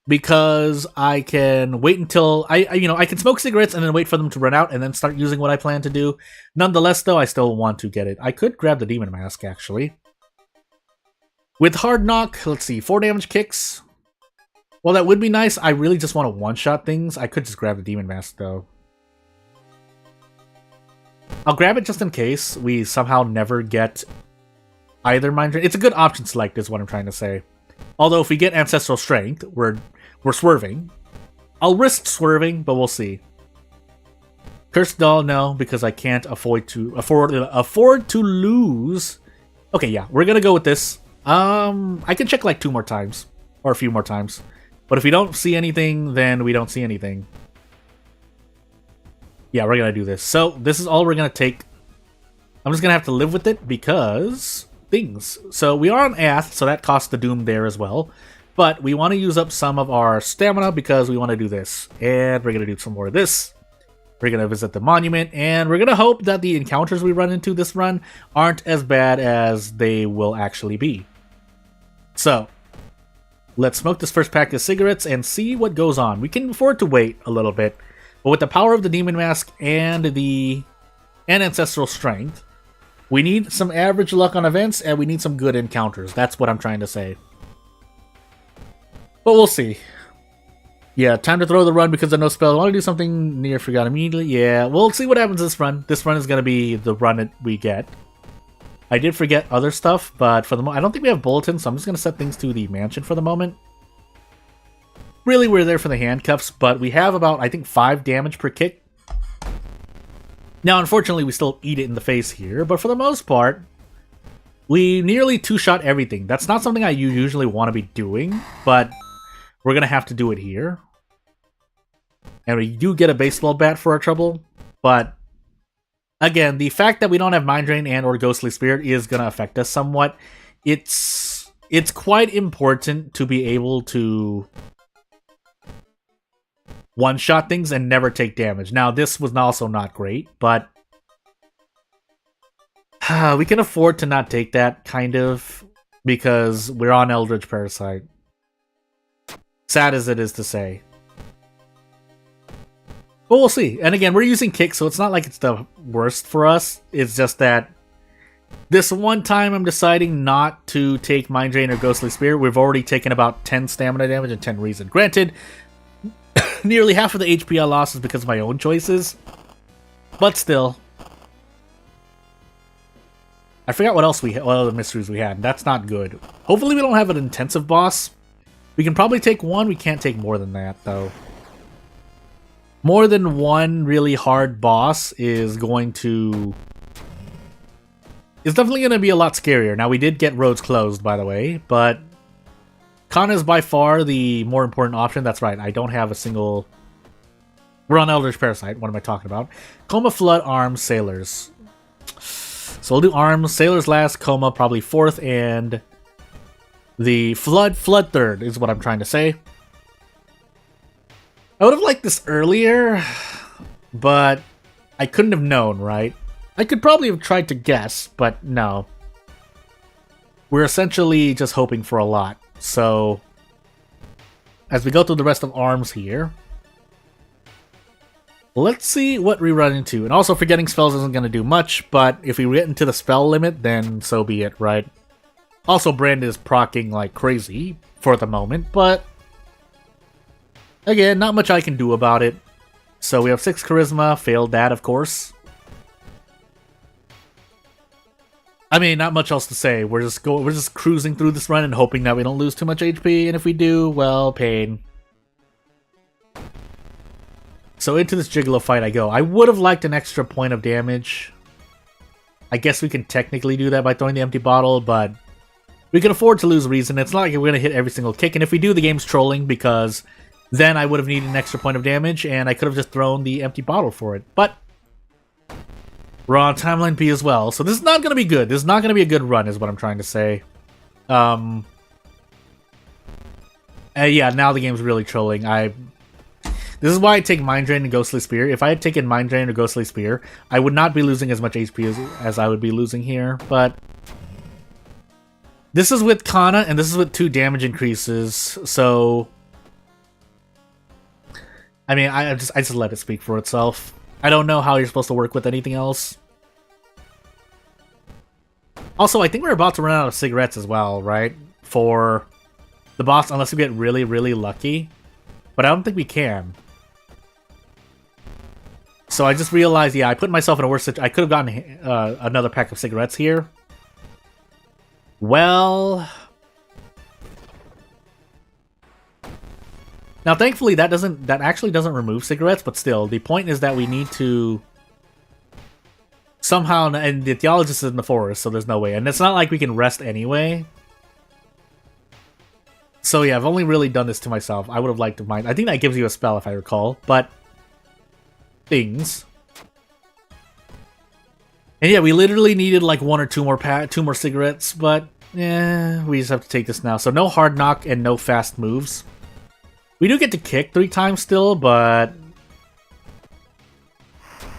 because I can wait until I can smoke cigarettes and then wait for them to run out and then start using what I plan to do. Nonetheless, though, I still want to get it. I could grab the Demon Mask, actually. With Hard Knock, let's see, 4 damage kicks. Well, that would be nice. I really just want to one-shot things. I could just grab the Demon Mask, though. I'll grab it just in case we somehow never get either Mind Drain. It's a good option select, is what I'm trying to say. Although if we get Ancestral Strength, we're swerving. I'll risk swerving, but we'll see. Cursed Doll, no, because I can't afford to lose. Okay, yeah, we're gonna go with this. I can check like 2 more times, or a few more times. But if we don't see anything, then we don't see anything. Yeah, we're gonna do this. So this is all we're gonna take. I'm just gonna have to live with it because things. So we are on Ath, so that costs the Doom there as well. But we want to use up some of our stamina because we want to do this. And we're gonna do some more of this. We're gonna visit the monument, and we're gonna hope that the encounters we run into this run aren't as bad as they will actually be. So let's smoke this first pack of cigarettes and see what goes on. We can afford to wait a little bit. But with the power of the Demon Mask and Ancestral Strength, we need some average luck on events, and we need some good encounters. That's what I'm trying to say. But we'll see. Yeah, time to throw the run because of no spell. I want to do something near forgot immediately. Yeah, we'll see what happens this run. This run is going to be the run that we get. I did forget other stuff, but for the moment, I don't think we have bulletins, so I'm just going to set things to the mansion for the moment. Really, we're there for the handcuffs, but we have about, I think, 5 damage per kick. Now, unfortunately, we still eat it in the face here, but for the most part, we nearly 2-shot everything. That's not something I usually want to be doing, but we're going to have to do it here. And we do get a baseball bat for our trouble, but again, the fact that we don't have Mind Drain and or Ghostly Spirit is going to affect us somewhat. It's quite important to be able to one-shot things and never take damage. Now, this was also not great, but we can afford to not take that, kind of, because we're on Eldritch Parasite. Sad as it is to say. But we'll see. And again, we're using kick, so it's not like it's the worst for us. It's just that this one time I'm deciding not to take Mind Drain or Ghostly Spirit. We've already taken about 10 stamina damage and 10 reason. Granted, nearly half of the HP I lost is because of my own choices. But still. I forgot what else what other mysteries we had. That's not good. Hopefully we don't have an intensive boss. We can probably take one. We can't take more than that, though. More than one really hard boss is going to... It's definitely going to be a lot scarier. Now, we did get roads closed, by the way, but Kana is by far the more important option. That's right, I don't have a single... We're on Eldritch Parasite. What am I talking about? Coma, Flood, Arms, Sailors. So we'll do Arms. Sailors last, Coma probably 4th, and the Flood 3rd is what I'm trying to say. I would have liked this earlier, but I couldn't have known, right? I could probably have tried to guess, but no. We're essentially just hoping for a lot. So, as we go through the rest of Arms here, let's see what we run into. And also, forgetting spells isn't going to do much, but if we get into the spell limit, then so be it, right? Also, Brand is proccing like crazy for the moment, but again, not much I can do about it. So we have 6 Charisma, failed that, of course. I mean, not much else to say. We're just cruising through this run and hoping that we don't lose too much HP, and if we do, well, pain. So into this Gigolo fight I go. I would have liked an extra point of damage. I guess we can technically do that by throwing the empty bottle, but we can afford to lose reason. It's not like we're going to hit every single kick, and if we do, the game's trolling, because then I would have needed an extra point of damage, and I could have just thrown the empty bottle for it. But we're on Timeline B as well, so this is not going to be good. This is not going to be a good run, is what I'm trying to say. Yeah, now the game's really trolling. This is why I take Mind Drain and Ghostly Spear. If I had taken Mind Drain or Ghostly Spear, I would not be losing as much HP as I would be losing here, but this is with Kana, and this is with 2 damage increases, so I mean, I just let it speak for itself. I don't know how you're supposed to work with anything else. Also, I think we're about to run out of cigarettes as well, right? For the boss, unless we get really, really lucky. But I don't think we can. So I just realized, yeah, I put myself in a worse situation. I could have gotten another pack of cigarettes here. Well... Now, thankfully, that actually doesn't remove cigarettes, but still, the point is that we need to somehow, and the theologist is in the forest, so there's no way, and it's not like we can rest anyway. So yeah, I've only really done this to myself. I would have liked to mind. I think that gives you a spell, if I recall, but things. And yeah, we literally needed like one or two more cigarettes, but yeah, we just have to take this now. So no hard knock and no fast moves. We do get to kick 3 times still, but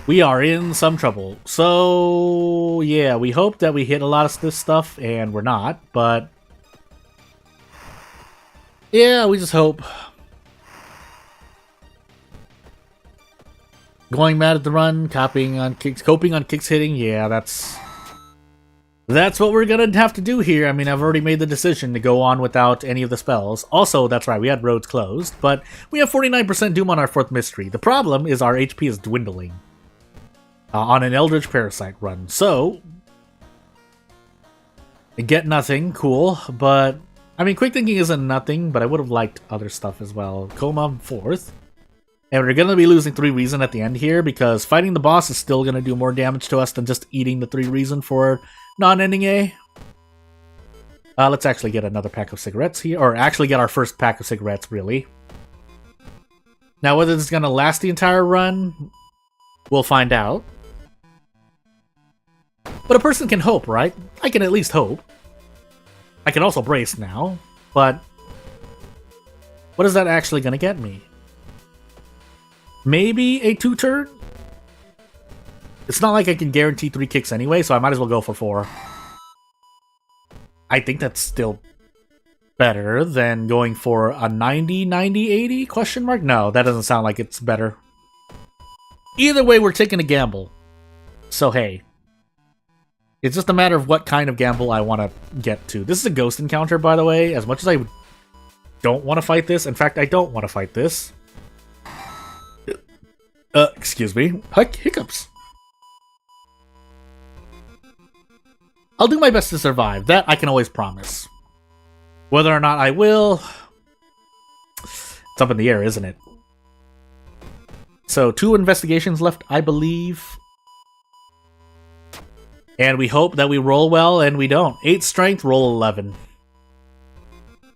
we are in some trouble. So, yeah, we hope that we hit a lot of this stuff, and we're not, but yeah, we just hope. Going mad at the run, coping on kicks hitting, yeah, that's what we're gonna have to do here. I mean, I've already made the decision to go on without any of the spells. Also, that's right, we had roads closed, but we have 49% Doom on our 4th mystery. The problem is our HP is dwindling on an Eldritch Parasite run. So, get nothing, cool, but I mean, quick thinking isn't nothing, but I would have liked other stuff as well. Coma 4th. And we're gonna be losing 3 reason at the end here, because fighting the boss is still gonna do more damage to us than just eating the 3 reason for non-ending A. Let's actually get another pack of cigarettes here, or actually get our first pack of cigarettes, really. Now, whether this is gonna last the entire run, we'll find out. But a person can hope, right? I can at least hope. I can also brace now, but what is that actually gonna get me? Maybe a 2-turn? It's not like I can guarantee 3 kicks anyway, so I might as well go for 4. I think that's still better than going for a 90, 90, 80 question mark? No, that doesn't sound like it's better. Either way, we're taking a gamble. So hey. It's just a matter of what kind of gamble I want to get to. This is a ghost encounter, by the way. As much as I don't want to fight this, in fact, I don't want to fight this. Excuse me. Hiccups. I'll do my best to survive. That I can always promise. Whether or not I will... It's up in the air, isn't it? So, 2 investigations left, I believe. And we hope that we roll well, and we don't. 8 strength, roll 11.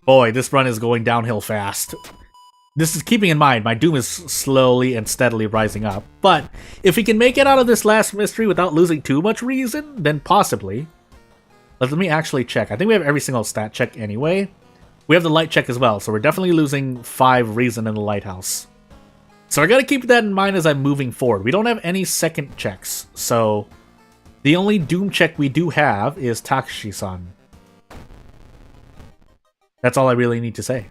Boy, this run is going downhill fast. This is keeping in mind, my Doom is slowly and steadily rising up. But, if we can make it out of this last mystery without losing too much reason, then possibly. Let me actually check. I think we have every single stat check anyway. We have the light check as well, so we're definitely losing 5 reason in the lighthouse. So I gotta keep that in mind as I'm moving forward. We don't have any second checks, so the only Doom check we do have is Takashi-san. That's all I really need to say.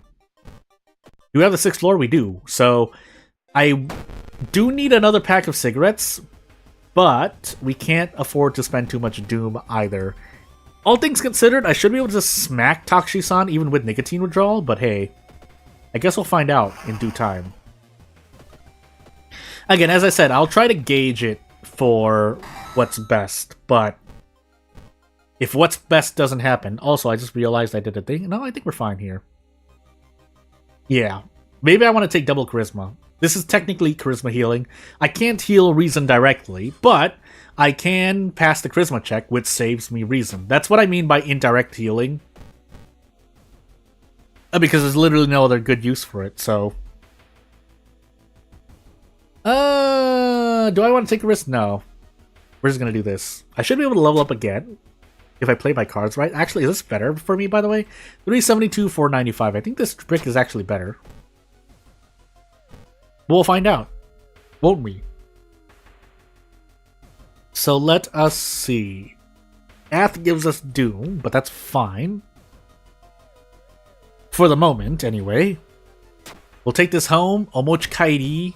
Do we have the 6th floor? We do. So I do need another pack of cigarettes, but we can't afford to spend too much Doom either. All things considered, I should be able to just smack Takashi-san even with nicotine withdrawal, but hey, I guess we'll find out in due time. Again, as I said, I'll try to gauge it for what's best, but if what's best doesn't happen... Also, I just realized I did a thing. No, I think we're fine here. Yeah. Maybe I want to take double charisma. This is technically charisma healing. I can't heal reason directly, but I can pass the charisma check, which saves me reason. That's what I mean by indirect healing. Because there's literally no other good use for it, so... do I want to take a risk? No. We're just gonna do this. I should be able to level up again if I play my cards right. Actually, is this better for me, by the way? 372, 495. I think this trick is actually better. We'll find out, won't we? So let us see. Ath gives us Doom, but that's fine. For the moment, anyway. We'll take this home, Omochi Kairi,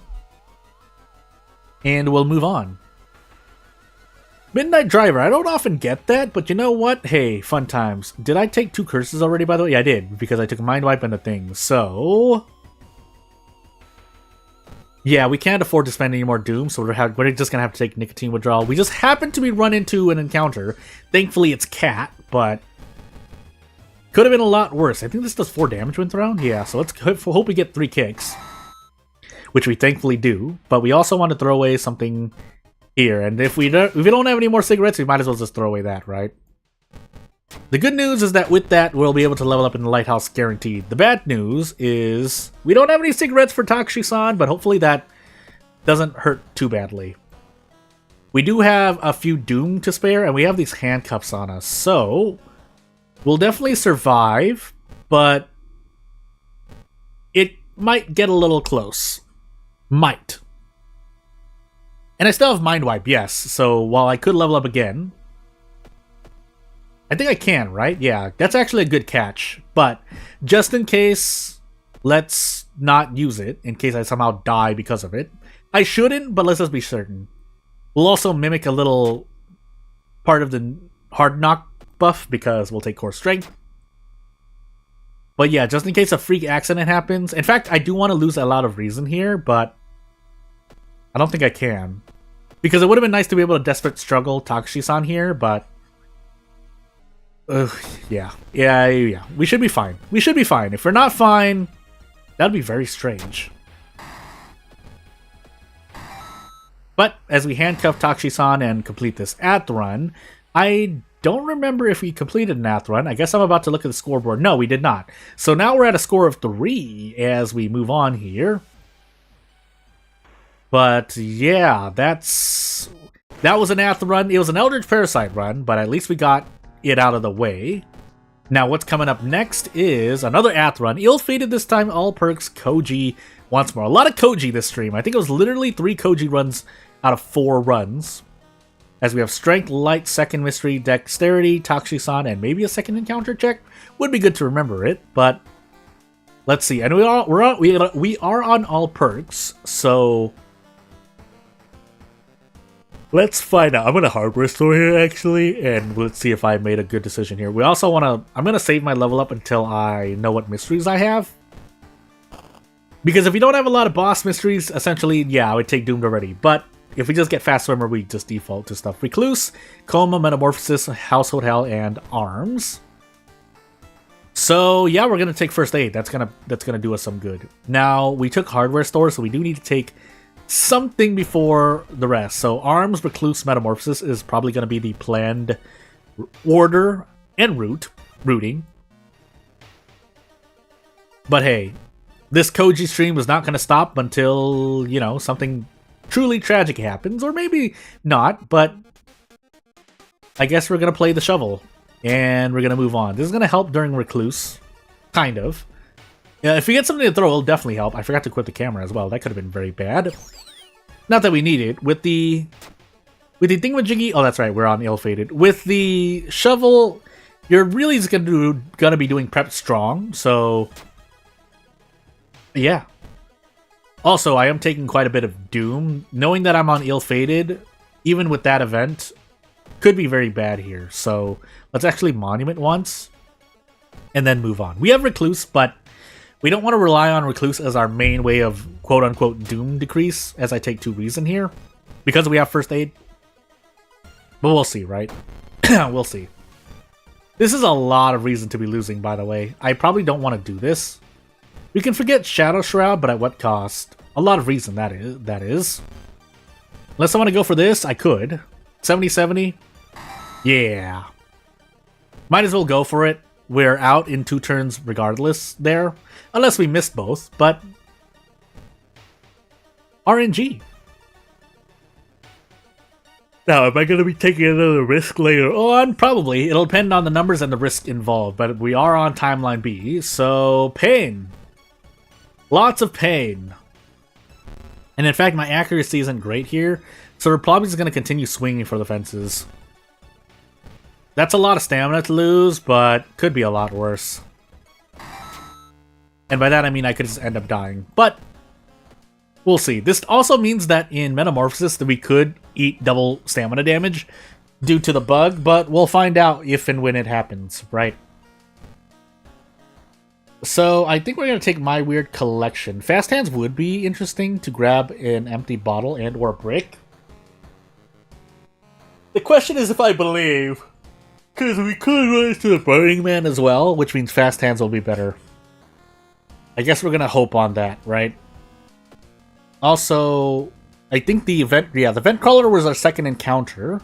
and we'll move on. Midnight Driver, I don't often get that, but you know what? Hey, fun times. Did I take 2 curses already, by the way? Yeah, I did, because I took Mind Wipe and the thing. So yeah, we can't afford to spend any more Doom, so we're just going to have to take Nicotine Withdrawal. We just happened to be run into an encounter. Thankfully, it's Cat, but could have been a lot worse. I think this does 4 damage when thrown. Yeah, so let's hope we get 3 kicks, which we thankfully do. But we also want to throw away something here, and if we don't have any more cigarettes, we might as well just throw away that, right? The good news is that with that, we'll be able to level up in the Lighthouse guaranteed. The bad news is we don't have any cigarettes for Takushi-san, but hopefully that doesn't hurt too badly. We do have a few Doom to spare, and we have these handcuffs on us, so we'll definitely survive, but it might get a little close. Might. And I still have Mind Wipe, yes, so while I could level up again, I think I can, right? Yeah, that's actually a good catch. But just in case, let's not use it, in case I somehow die because of it. I shouldn't, but let's just be certain. We'll also mimic a little part of the Hard Knock buff, because we'll take Core Strength. But yeah, just in case a freak accident happens. In fact, I do want to lose a lot of reason here, but I don't think I can. Because it would have been nice to be able to Desperate Struggle Takushi-san here, but yeah. We should be fine. We should be fine. If we're not fine, that'd be very strange. But as we handcuff Takushi-san and complete this Ath-run, I don't remember if we completed an Ath-run. I guess I'm about to look at the scoreboard. No, we did not. So now we're at a score of 3 as we move on here. But yeah, that was an Ath-run. It was an Eldritch Parasite run, but at least we got it out of the way. Now what's coming up next is another Ath-run. Ill-fated this time, all perks, Koji once more. A lot of Koji this stream. I think it was literally 3 Koji runs out of 4 runs. As we have Strength, Light, Second Mystery, Dexterity, Takushi-san, and maybe a second encounter check. Would be good to remember it, but let's see. And we are on all perks, so let's find out. I'm going to hardware store here, actually, and let's see if I made a good decision here. We also want to I'm going to save my level up until I know what mysteries I have. Because if we don't have a lot of boss mysteries, essentially, yeah, I would take Doomed already. But if we just get Fast Swimmer, we just default to stuff. Recluse, Coma, Metamorphosis, Household Hell, and Arms. So, yeah, we're going to take First Aid. That's gonna do us some good. Now, we took Hardware Store, so we do need to take something before the rest. So Arms, Recluse, Metamorphosis is probably going to be the planned order and routing. But hey, this Koji stream is not going to stop until, you know, something truly tragic happens. Or maybe not, but I guess we're going to play the shovel. And we're going to move on. This is going to help during Recluse. Kind of. Yeah, if we get something to throw, it'll definitely help. I forgot to quit the camera as well. That could have been very bad. Not that we need it. With the thingamajiggy... Oh, that's right. We're on ill-fated. With the shovel, you're really just gonna be doing prep strong. So, yeah. Also, I am taking quite a bit of Doom. Knowing that I'm on ill-fated, even with that event, could be very bad here. So, let's actually Monument once. And then move on. We have Recluse, but we don't want to rely on Recluse as our main way of quote-unquote Doom decrease, as I take 2 reason here, because we have First Aid. But we'll see, right? We'll see. This is a lot of reason to be losing, by the way. I probably don't want to do this. We can forget Shadow Shroud, but at what cost? A lot of reason, that is. Unless I want to go for this, I could. 70-70? Yeah. Might as well go for it. We're out in 2 turns regardless there. Unless we missed both, but RNG. Now, am I going to be taking another risk later on? Probably. It'll depend on the numbers and the risk involved, but we are on Timeline B, so pain. Lots of pain. And in fact, my accuracy isn't great here, so we're probably just going to continue swinging for the fences. That's a lot of stamina to lose, but could be a lot worse. And by that I mean I could just end up dying. But we'll see. This also means that in Metamorphosis that we could eat double stamina damage due to the bug, but we'll find out if and when it happens, right? So I think we're going to take my weird collection. Fast Hands would be interesting to grab an empty bottle and or brick. The question is if I believe, because we could run into the Burning Man as well, which means Fast Hands will be better. I guess we're going to hope on that, right? Also, I think the vent crawler was our second encounter.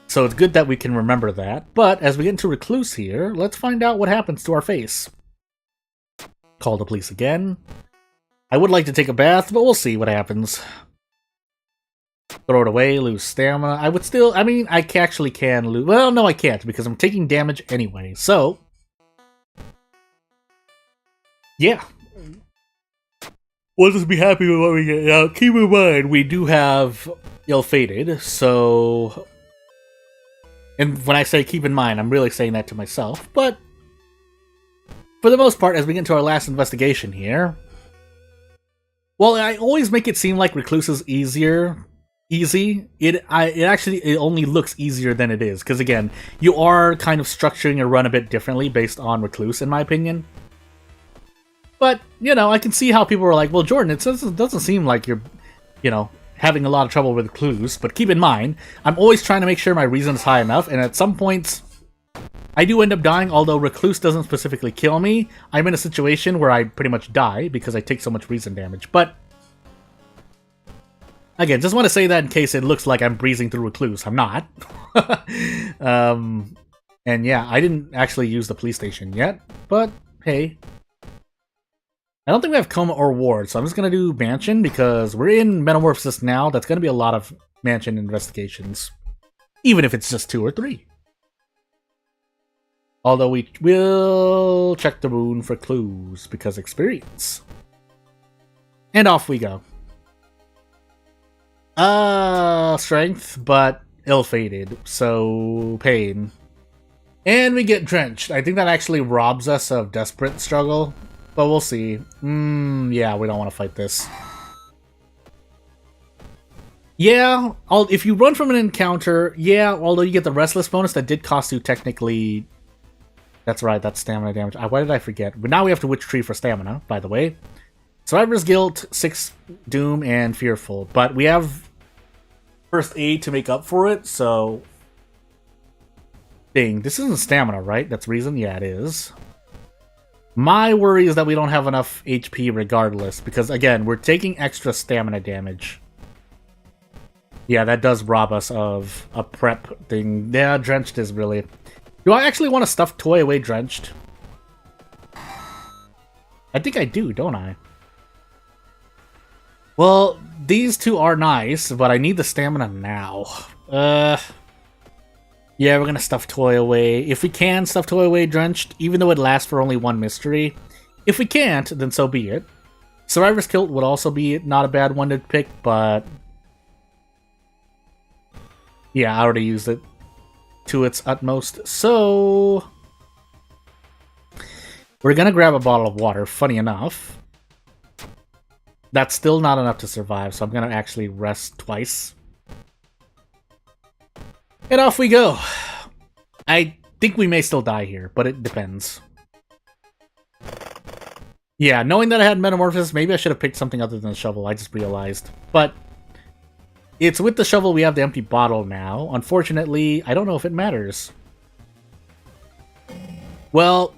So it's good that we can remember that. But as we get into Recluse here, let's find out what happens to our face. Call the police again. I would like to take a bath, but we'll see what happens. Throw it away, lose stamina. I would still, I mean, I actually can lose. Well, no, I can't because I'm taking damage anyway. So, yeah. We'll just be happy with what we get. Now, keep in mind, we do have ill-fated, so... And when I say keep in mind, I'm really saying that to myself, but... For the most part, as we get into our last investigation here... Well, I always make it seem like Recluse is easy. It only looks easier than it is, because again, you are kind of structuring your run a bit differently based on Recluse, in my opinion. But, you know, I can see how people are like, well, Jordan, it doesn't seem like you're, you know, having a lot of trouble with Recluse, but keep in mind, I'm always trying to make sure my reason is high enough, and at some points, I do end up dying, although Recluse doesn't specifically kill me. I'm in a situation where I pretty much die because I take so much reason damage, but... Again, just want to say that in case it looks like I'm breezing through Recluse. I'm not. And yeah, I didn't actually use the police station yet, but hey. I don't think we have Coma or Ward, so I'm just going to do Mansion because we're in Metamorphosis now. That's going to be a lot of Mansion investigations, even if it's just 2 or 3. Although we will check the rune for clues because experience. And off we go. Strength, but ill-fated, so pain. And we get drenched. I think that actually robs us of desperate struggle, but we'll see. Yeah, we don't want to fight this. Yeah, if you run from an encounter, yeah, although you get the restless bonus, that did cost you technically... That's right, that's stamina damage. Why did I forget? But now we have to Witch Tree for stamina, by the way. Survivor's Guilt, 6 Doom, and Fearful. But we have First Aid to make up for it, so... Dang, this isn't stamina, right? That's reason? Yeah, it is. My worry is that we don't have enough HP regardless, because again, we're taking extra stamina damage. Yeah, that does rob us of a prep thing. Yeah, Drenched is really... Do I actually want to stuff toy away Drenched? I think I do, don't I? Well, these two are nice, but I need the stamina now. Yeah, we're gonna stuff toy away. If we can stuff toy away Drenched, even though it lasts for only 1 mystery. If we can't, then so be it. Survivor's Guilt would also be not a bad one to pick, but... Yeah, I already used it to its utmost, so... We're gonna grab a bottle of water, funny enough. That's still not enough to survive, so I'm gonna actually rest twice. And off we go! I think we may still die here, but it depends. Yeah, knowing that I had Metamorphosis, maybe I should have picked something other than a shovel, I just realized. But... It's with the shovel we have the empty bottle now. Unfortunately, I don't know if it matters. Well,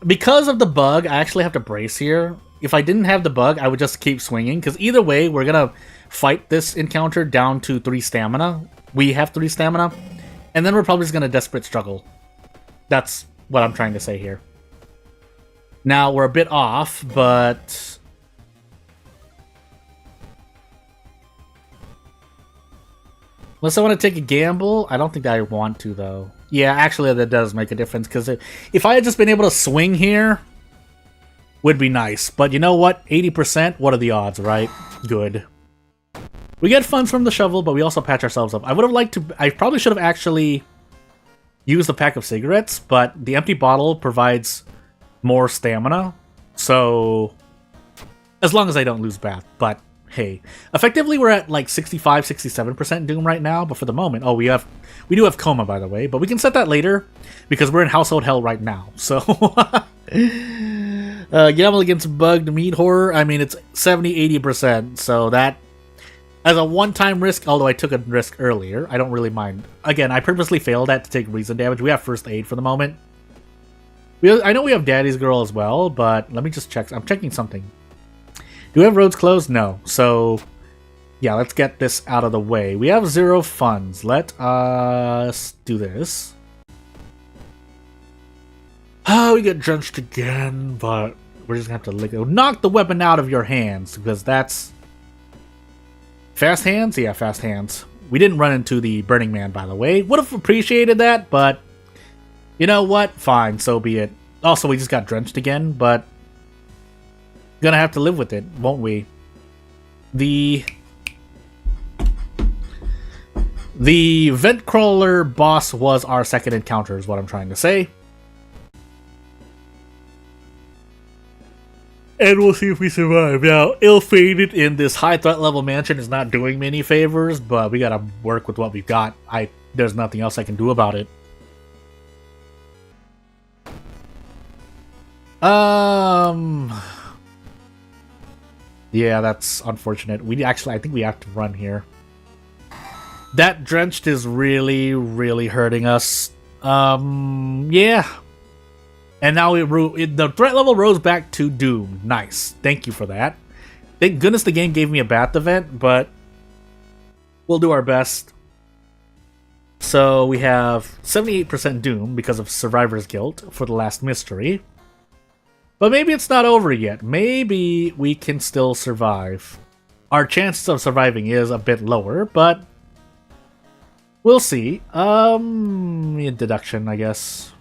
because of the bug, I actually have to brace here. If I didn't have the bug, I would just keep swinging, because either way, we're gonna fight this encounter down to 3 stamina. We have 3 stamina, and then we're probably just gonna desperate struggle. That's what I'm trying to say here. Now, we're a bit off, but... Unless I want to take a gamble, I don't think I want to, though. Yeah, actually, that does make a difference, because if I had just been able to swing here, would be nice. But you know what? 80%? What are the odds, right? Good. We get funds from the shovel, but we also patch ourselves up. I would have liked to... I probably should have actually used a pack of cigarettes, but the empty bottle provides more stamina. So, as long as I don't lose Bath. But, hey. Effectively, we're at like 65, 67% Doom right now. But for the moment... Oh, we do have Coma, by the way. But we can set that later. Because we're in Household Hell right now. So... Gamble against Bugged Meat Horror. I mean, it's 70, 80%. So that... As a one-time risk, although I took a risk earlier, I don't really mind. Again, I purposely failed at to take reason damage. We have First Aid for the moment. I know we have Daddy's Girl as well, but let me just check. I'm checking something. Do we have roads closed? No. So, yeah, let's get this out of the way. We have 0 funds. Let us do this. Oh, we get drenched again, but we're just going to have to lick it. Knock the weapon out of your hands, because that's... Fast hands? Yeah, fast hands. We didn't run into the Burning Man, by the way. Would have appreciated that, but... You know what? Fine, so be it. Also, we just got drenched again, but... Gonna have to live with it, won't we? The Vent Crawler boss was our second encounter, is what I'm trying to say. And we'll see if we survive. Now, ill-fated in this high threat level mansion is not doing me any favors, but we gotta work with what we've got. There's nothing else I can do about it. Yeah, that's unfortunate. I think we have to run here. That drenched is really, really hurting us. Yeah. And now the threat level rose back to Doom. Nice. Thank you for that. Thank goodness the game gave me a Bath event, but we'll do our best. So we have 78% Doom because of Survivor's Guilt for the last mystery. But maybe it's not over yet. Maybe we can still survive. Our chances of surviving is a bit lower, but we'll see. Deduction, I guess.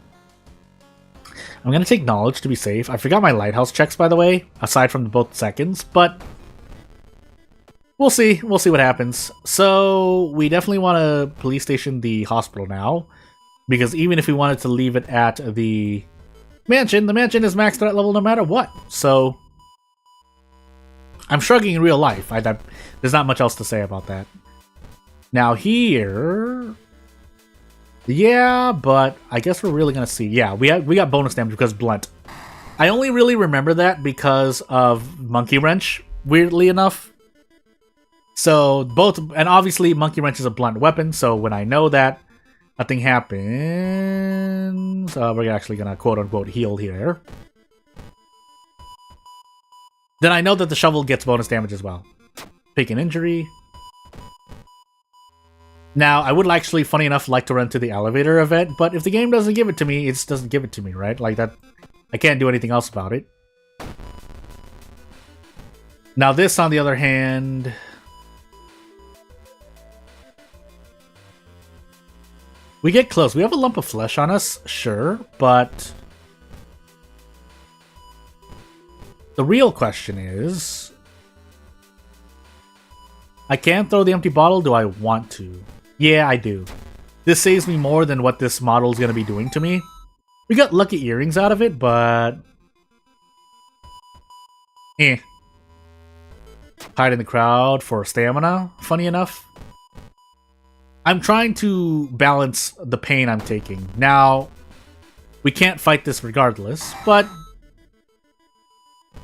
I'm gonna take knowledge to be safe. I forgot my lighthouse checks, by the way, aside from both seconds, but we'll see. We'll see what happens. So we definitely want to police station the hospital now, because even if we wanted to leave it at the mansion is max threat level no matter what. So I'm shrugging in real life. There's not much else to say about that. Now here, yeah, but I guess we're really gonna see. Yeah, we got bonus damage because blunt. I only really remember that because of Monkey Wrench, weirdly enough. So and obviously Monkey Wrench is a blunt weapon. So when I know that nothing happens, we're actually gonna quote unquote heal here. Then I know that the shovel gets bonus damage as well. Take an injury. Now, I would actually, funny enough, like to run to the elevator event, but if the game doesn't give it to me, it just doesn't give it to me, right? Like that, I can't do anything else about it. Now this, on the other hand, we get close. We have a lump of flesh on us, sure, but the real question is, I can't throw the empty bottle. Do I want to? Yeah, I do. This saves me more than what this model is going to be doing to me. We got lucky earrings out of it, but hide in the crowd for stamina, funny enough. I'm trying to balance the pain I'm taking. Now, we can't fight this regardless, but...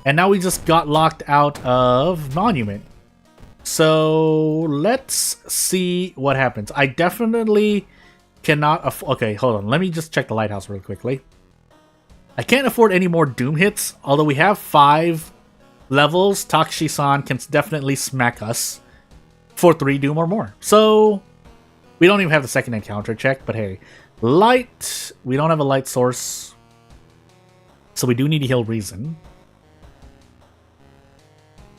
And now we just got locked out of Monument. So, let's see what happens. I definitely cannot... Okay, hold on. Let me just check the lighthouse real quickly. I can't afford any more Doom hits. Although we have 5 levels, Takeshi-san can definitely smack us for 3 Doom or more. So, we don't even have the second encounter check, but hey. Light. We don't have a light source. So we do need to heal Reason.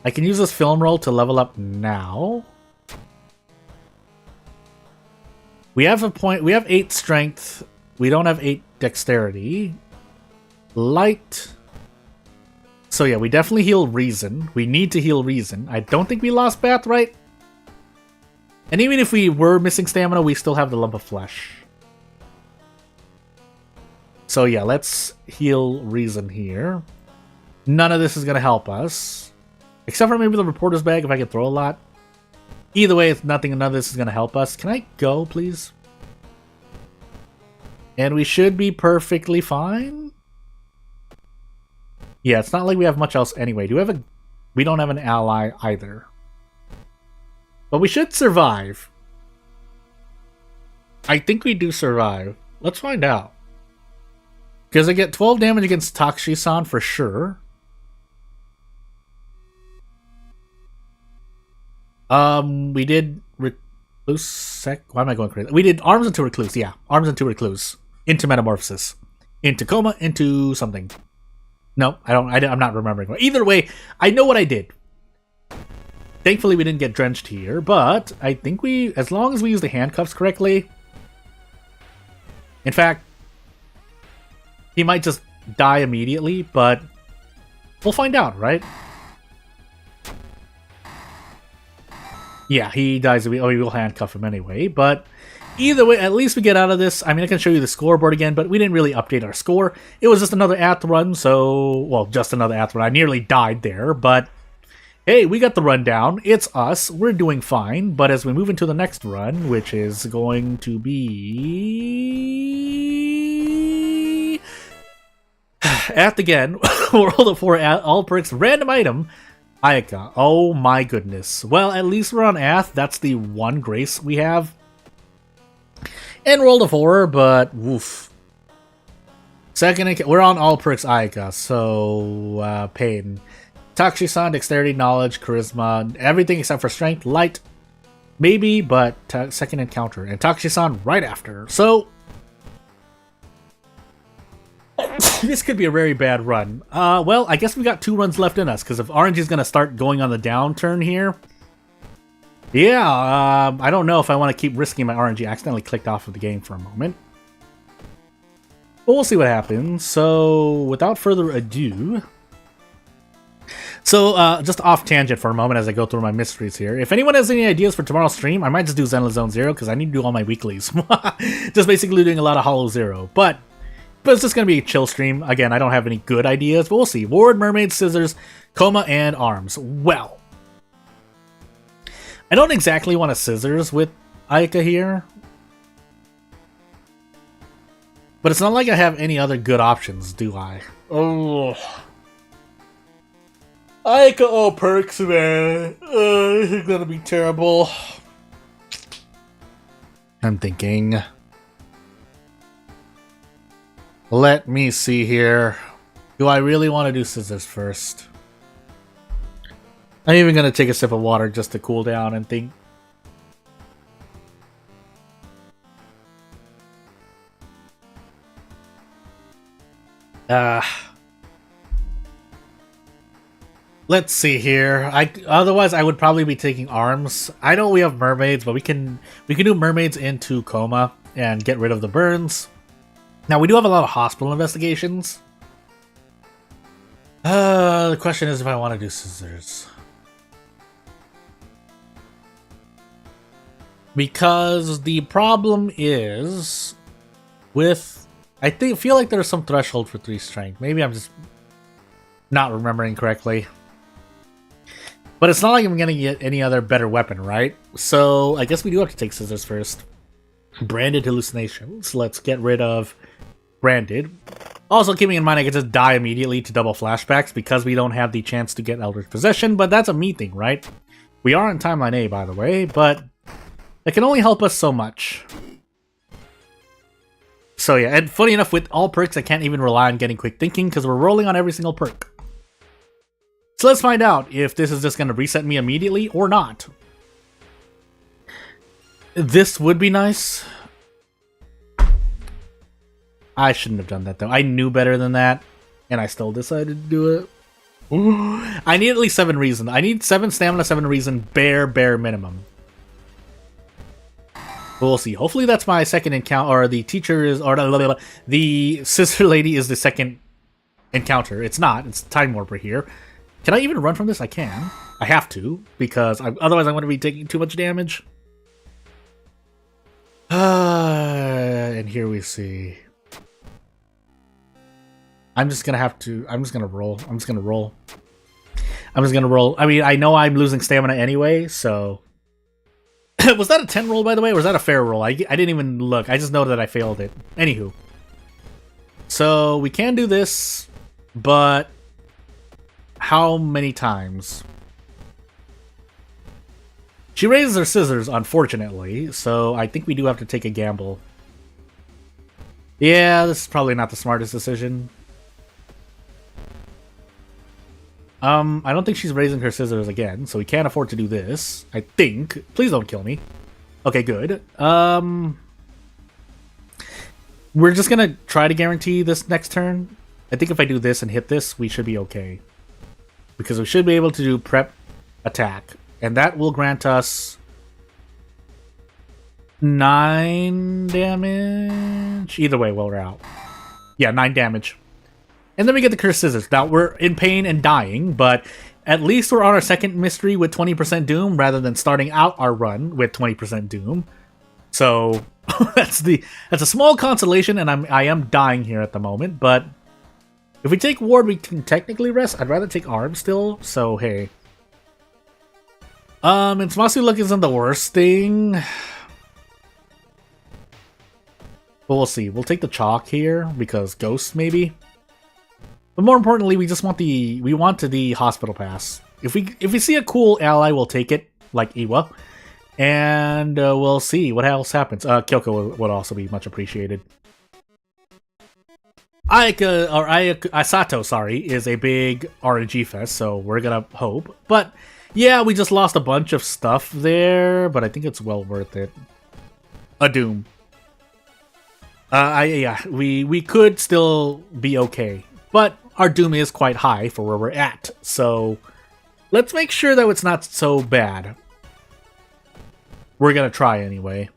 I can use this film roll to level up now. We have 8 strength. We don't have 8 dexterity. Light. So yeah, we definitely heal Reason. We need to heal Reason. I don't think we lost Bath, right? And even if we were missing stamina, we still have the lump of flesh. So yeah, let's heal Reason here. None of this is going to help us. Except for maybe the reporter's bag if I can throw a lot. Either way, it's nothing. None of this is going to help us. Can I go, please? And we should be perfectly fine. Yeah, it's not like we have much else anyway. Do we have a... We don't have an ally either. But we should survive. I think we do survive. Let's find out. Because I get 12 damage against Takushi-san for sure. We did Recluse Why am I going crazy? We did Arms into Recluse, yeah. Arms into Recluse. Into Metamorphosis. Into Coma, into something. No, I'm not remembering. Either way, I know what I did. Thankfully, we didn't get drenched here, but I think as long as we use the handcuffs correctly... In fact, he might just die immediately, but we'll find out, right? Yeah, he dies. We will handcuff him anyway, but either way, at least we get out of this. I mean, I can show you the scoreboard again, but we didn't really update our score. It was just another Ath run, so... Well, just another Ath run. I nearly died there, but... Hey, we got the rundown. It's us. We're doing fine, but as we move into the next run, which is going to be... Ath again. World of 4 all perks. Random item. Ayaka. Oh my goodness. Well, at least we're on Ath. That's the one grace we have. And World of Horror, but woof. Second, we're on all perks Ayaka, so pain. Takushi-san, dexterity, knowledge, charisma, everything except for strength, light, maybe, but second encounter. And Takushi-san right after. So, this could be a very bad run. Well, I guess we got 2 runs left in us, because if RNG is going to start going on the downturn here, yeah, I don't know if I want to keep risking my RNG. I accidentally clicked off of the game for a moment. But we'll see what happens. So, without further ado... So, just off tangent for a moment as I go through my mysteries here. If anyone has any ideas for tomorrow's stream, I might just do Zenless Zone 0, because I need to do all my weeklies. Just basically doing a lot of Hollow Zero. But it's just going to be a chill stream. Again, I don't have any good ideas, but we'll see. Ward, Mermaid, Scissors, Coma, and Arms. Well, I don't exactly want a Scissors with Ayaka here. But it's not like I have any other good options, do I? Oh... Ayaka all perks, man. This is gonna be terrible. I'm thinking. Let me see here. Do I really want to do Scissors first? I'm even gonna take a sip of water just to cool down and think. Let's see here. Otherwise I would probably be taking Arms. I know we have Mermaids, but we can do Mermaids into Coma and get rid of the burns. Now we do have a lot of hospital investigations. The question is if I want to do Scissors. Because the problem is with I feel like there's some threshold for 3 strength. Maybe I'm just not remembering correctly. But it's not like I'm going to get any other better weapon, right? So I guess we do have to take Scissors first. Branded Hallucinations. Let's get rid of Branded. Also, keeping in mind I can just die immediately to double flashbacks because we don't have the chance to get Eldritch Possession, but that's a me thing, right? We are in Timeline A, by the way, but it can only help us so much. So yeah, and funny enough, with all perks I can't even rely on getting Quick Thinking because we're rolling on every single perk. So let's find out if this is just going to reset me immediately or not. This would be nice. I shouldn't have done that though. I knew better than that, and I still decided to do it. Ooh. I need at least 7 reason. I need 7 stamina, 7 reason, bare minimum. We'll see. Hopefully that's my second encounter, or the teacher is, or the sister lady is the second encounter. It's not. It's Time Warper here. Can I even run from this? I can. I have to, because otherwise I'm going to be taking too much damage. And here we see. I'm just gonna have to. I'm just gonna roll. I'm just gonna roll. I'm just gonna roll. I mean, I know I'm losing stamina anyway, so. Was that a 10 roll, by the way, or was that a fair roll? I didn't even look. I just know that I failed it. Anywho. So, we can do this, but how many times? She raises her scissors, unfortunately, so I think we do have to take a gamble. Yeah, this is probably not the smartest decision. I don't think she's raising her scissors again, so we can't afford to do this. I think. Please don't kill me. Okay, good. We're just gonna try to guarantee this next turn. I think if I do this and hit this, we should be okay. Because we should be able to do prep attack. And that will grant us 9 damage. Either way, while we're out. Yeah, 9 damage. And then we get the Cursed Scissors. Now, we're in pain and dying, but at least we're on our second mystery with 20% Doom rather than starting out our run with 20% Doom. So, that's a small consolation, and I am dying here at the moment, but if we take Ward, we can technically rest. I'd rather take Arm still, so hey. And Smasu Luck isn't the worst thing. But we'll see. We'll take the Chalk here, because Ghost, maybe. But more importantly, we just want the Hospital Pass. If we see a cool ally, we'll take it, like Iwa. And we'll see what else happens. Kyoko would also be much appreciated. Asato, sorry, is a big RNG fest, so we're gonna hope. But yeah, we just lost a bunch of stuff there, but I think it's well worth it. A Doom. We could still be okay, but our Doom is quite high for where we're at, so let's make sure that it's not so bad. We're gonna try anyway.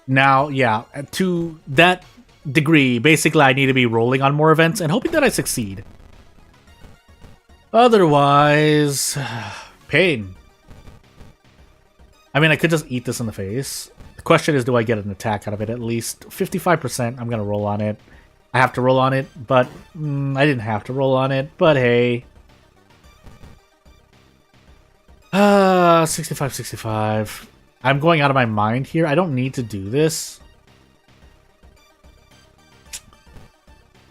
Now, yeah, to that degree, basically I need to be rolling on more events and hoping that I succeed. Otherwise, pain. I mean, I could just eat this in the face. The question is, do I get an attack out of it at least? 55%, I'm gonna roll on it. I have to roll on it, but I didn't have to roll on it, but hey. 65. I'm going out of my mind here. I don't need to do this.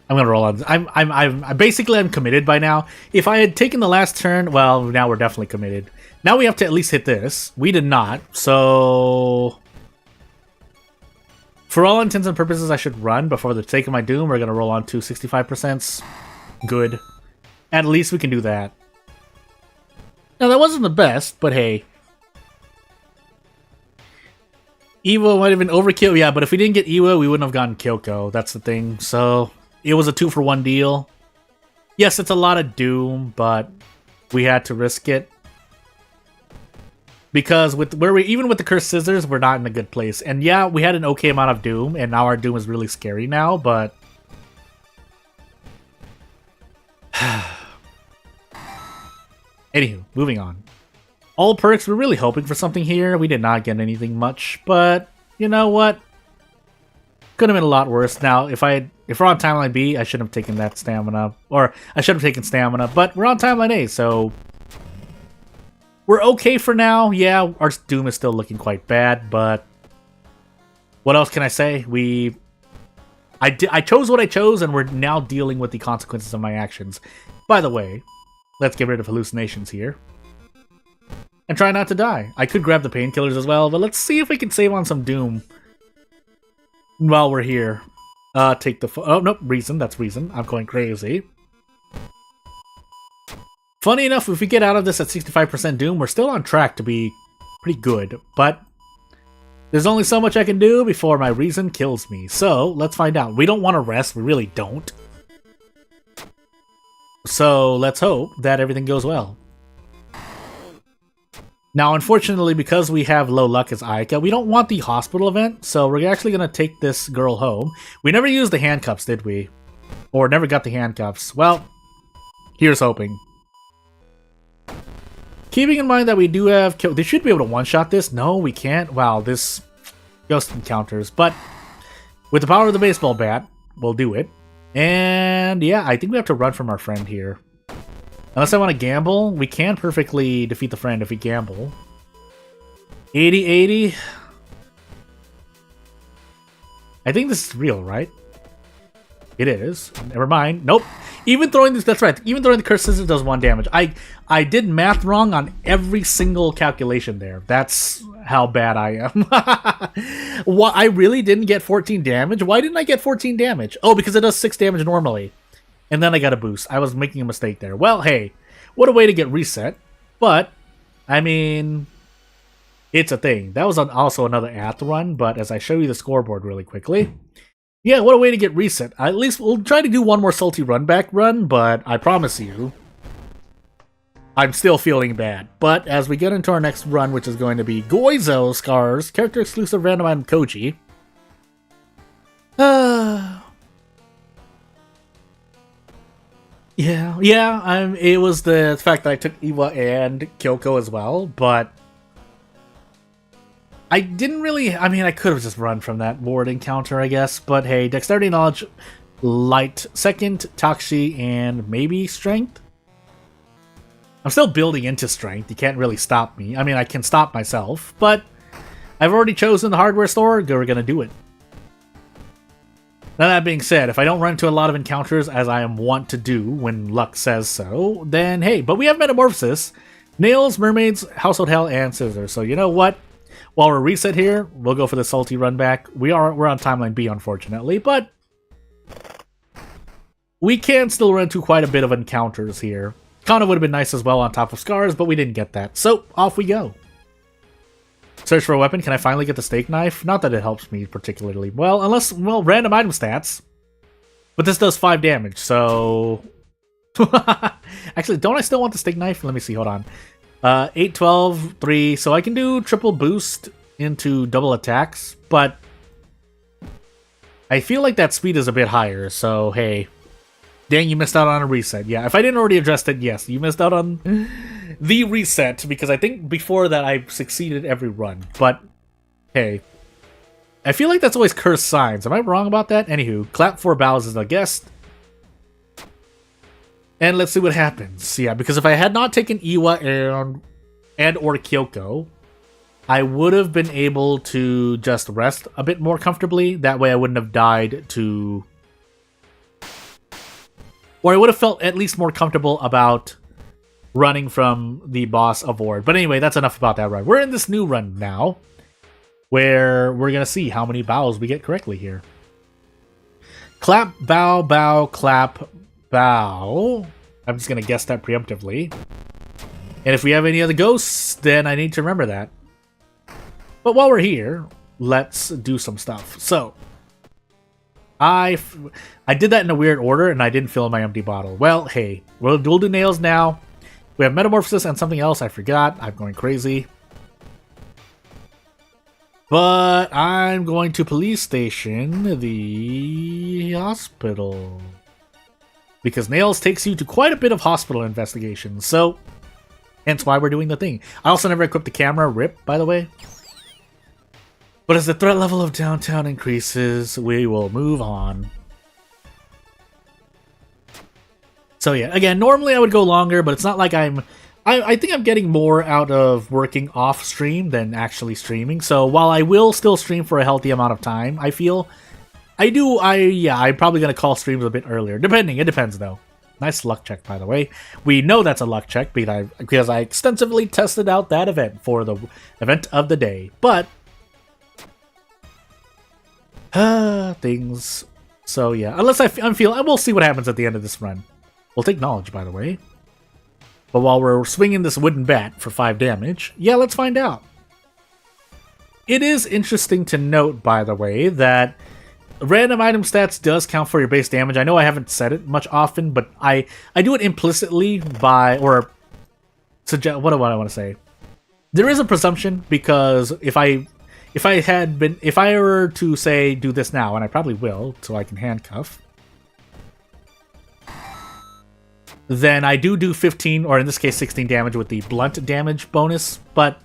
I'm gonna roll on. I'm basically I'm committed by now. If I had taken the last turn, well, now we're definitely committed. Now we have to at least hit this. We did not, so for all intents and purposes, I should run. But for the sake of my Doom, we're gonna roll on to 65%. Good. At least we can do that. Now, that wasn't the best, but hey. Evo might have been overkill, yeah, but if we didn't get Evo, we wouldn't have gotten Kyoko. That's the thing. So, it was a 2-for-1 deal. Yes, it's a lot of Doom, but we had to risk it. Because even with the Cursed Scissors, we're not in a good place. And yeah, we had an okay amount of Doom, and now our Doom is really scary now, but anywho, moving on. All perks, we're really hoping for something here. We did not get anything much, but you know what? Could have been a lot worse. Now, if we're on timeline B, I shouldn't have taken that stamina. Or, I should have taken stamina, but we're on timeline A, so we're okay for now. Yeah, our Doom is still looking quite bad, but what else can I say? I chose what I chose, and we're now dealing with the consequences of my actions. By the way, let's get rid of hallucinations here. And try not to die. I could grab the painkillers as well, but let's see if we can save on some Doom while we're here. Take the... Oh, nope, Reason. That's Reason. I'm going crazy. Funny enough, if we get out of this at 65% Doom, we're still on track to be pretty good. But there's only so much I can do before my Reason kills me. So, let's find out. We don't want to rest. We really don't. So, let's hope that everything goes well. Now, unfortunately, because we have low luck as Aika, we don't want the hospital event, so we're actually going to take this girl home. We never used the handcuffs, did we? Or never got the handcuffs. Well, here's hoping. Keeping in mind that we do have... They should be able to one-shot this. No, we can't. Wow, this... Ghost encounters. But With the power of the baseball bat, we'll do it. And yeah, I think we have to run from our friend here. Unless I want to gamble, we can perfectly defeat the friend if we gamble. 80-80. I think this is real, right? It is. Never mind. Nope. Even throwing this, that's right. Even throwing the cursed scissors does 1 damage. I did math wrong on every single calculation there. That's how bad I am. What, I really didn't get 14 damage? Why didn't I get 14 damage? Oh, because it does 6 damage normally. And then I got a boost. I was making a mistake there. Well, hey, what a way to get reset. But, I mean, it's a thing. That was also another Ath run, but as I show you the scoreboard really quickly, yeah, what a way to get reset. At least we'll try to do one more salty run back run, but I promise you, I'm still feeling bad. But as we get into our next run, which is going to be Goizo Scars, character exclusive random item Koji. Yeah, it was the fact that I took Iwa and Kyoko as well, but I didn't really, I mean, I could have just run from that ward encounter, I guess, but hey, Dexterity, Knowledge, Light, Second, Takshi, and maybe Strength? I'm still building into Strength, you can't really stop me. I mean, I can stop myself, but I've already chosen the hardware store, we're gonna do it. Now that being said, if I don't run into a lot of encounters, as I am wont to do when luck says so, then hey, but we have Metamorphosis, Nails, Mermaids, Household Hell, and Scissors, so you know what? While we're reset here, we'll go for the salty run back. We're on timeline B, unfortunately, but we can still run into quite a bit of encounters here. Kind of would have been nice as well on top of Scars, but we didn't get that. So, off we go. Search for a weapon. Can I finally get the steak knife? Not that it helps me particularly well, unless, well, random item stats. But this does 5 damage, so... Actually, don't I still want the steak knife? Let me see, hold on. 8, 12, 3, so I can do triple boost into double attacks, but I feel like that speed is a bit higher, so hey. Dang, you missed out on a reset. Yeah, if I didn't already address it, yes, you missed out on the reset, because I think before that I succeeded every run, but hey. I feel like that's always cursed signs. Am I wrong about that? Anywho, clap 4 bows as a guest. And let's see what happens. Yeah, because if I had not taken Iwa and or Kyoko, I would have been able to just rest a bit more comfortably. That way I wouldn't have died to... Or I would have felt at least more comfortable about running from the boss of Ward. But anyway, that's enough about that run. We're in this new run now, where we're going to see how many bows we get correctly here. Clap, bow, bow, clap, bow. I'm just going to guess that preemptively. And if we have any other ghosts, then I need to remember that. But while we're here, let's do some stuff. So, I did that in a weird order, and I didn't fill my empty bottle. Well, hey, we'll do nails now. We have Metamorphosis and something else I forgot. I'm going crazy. But I'm going to police station the hospital. Because Nails takes you to quite a bit of hospital investigations, so hence why we're doing the thing. I also never equipped the camera, RIP, by the way. But as the threat level of downtown increases, we will move on. So yeah, again, normally I would go longer, but it's not like I think I'm getting more out of working off stream than actually streaming. So while I will still stream for a healthy amount of time, I feel I'm probably gonna call streams a bit earlier. It depends though. Nice luck check, by the way. We know that's a luck check because I extensively tested out that event for the event of the day. But things. So yeah, unless we'll see what happens at the end of this run. We'll take knowledge, by the way. But while we're swinging this wooden bat for 5 damage, yeah, let's find out. It is interesting to note, by the way, that random item stats does count for your base damage. I know I haven't said it much often, but I do it implicitly by, or suggest, what do I want to say? There is a presumption, because if I were to say do this now, and I probably will, so I can handcuff, then I do 15, or in this case 16 damage with the blunt damage bonus, but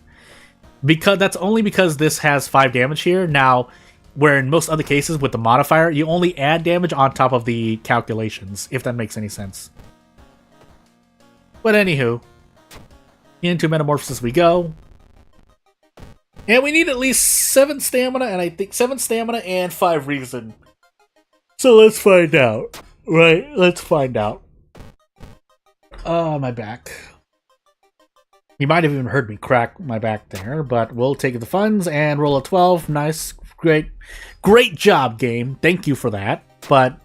that's only because this has 5 damage here. Now, Where in most other cases with the modifier, you only add damage on top of the calculations, if that makes any sense. But anywho, into Metamorphosis we go. And we need at least 7 stamina, and I think 7 stamina and 5 reason. So let's find out. Right, let's find out. My back. You might have even heard me crack my back there, but we'll take the funds and roll a 12. Nice. Great job, game. Thank you for that. But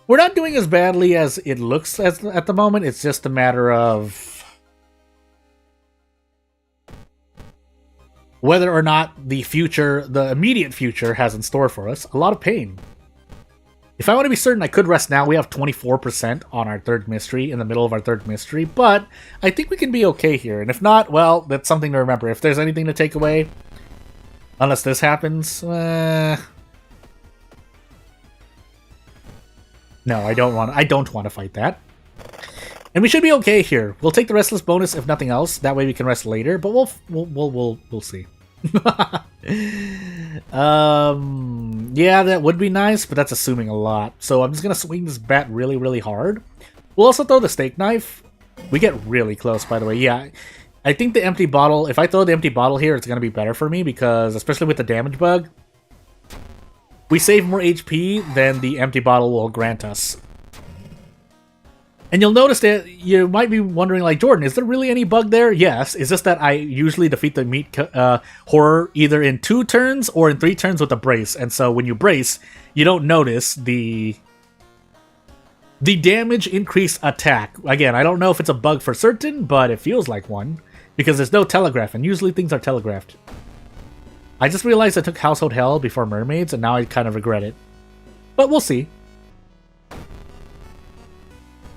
we're not doing as badly as it looks at the moment. It's just a matter of whether or not the immediate future, has in store for us. A lot of pain. If I want to be certain, I could rest now. We have 24% on our third mystery, in the middle of our third mystery, but I think we can be okay here. And if not, well, that's something to remember. If there's anything to take away, unless this happens, no, I don't want to fight that. And we should be okay here. We'll take the restless bonus if nothing else. That way we can rest later. But we'll see. Yeah, that would be nice, but that's assuming a lot. So I'm just gonna swing this bat really, really hard. We'll also throw the steak knife. We get really close, by the way. Yeah, I think the empty bottle. If I throw the empty bottle here, it's gonna be better for me because, especially with the damage bug, we save more HP than the empty bottle will grant us. And you'll notice that you might be wondering, like, Jordan, is there really any bug there? Yes. It's just that I usually defeat the meat horror either in 2 turns or in 3 turns with a brace. And so when you brace, you don't notice the damage increase attack. Again, I don't know if it's a bug for certain, but it feels like one. Because there's no telegraph, and usually things are telegraphed. I just realized I took Household Hell before Mermaids, and now I kind of regret it. But we'll see.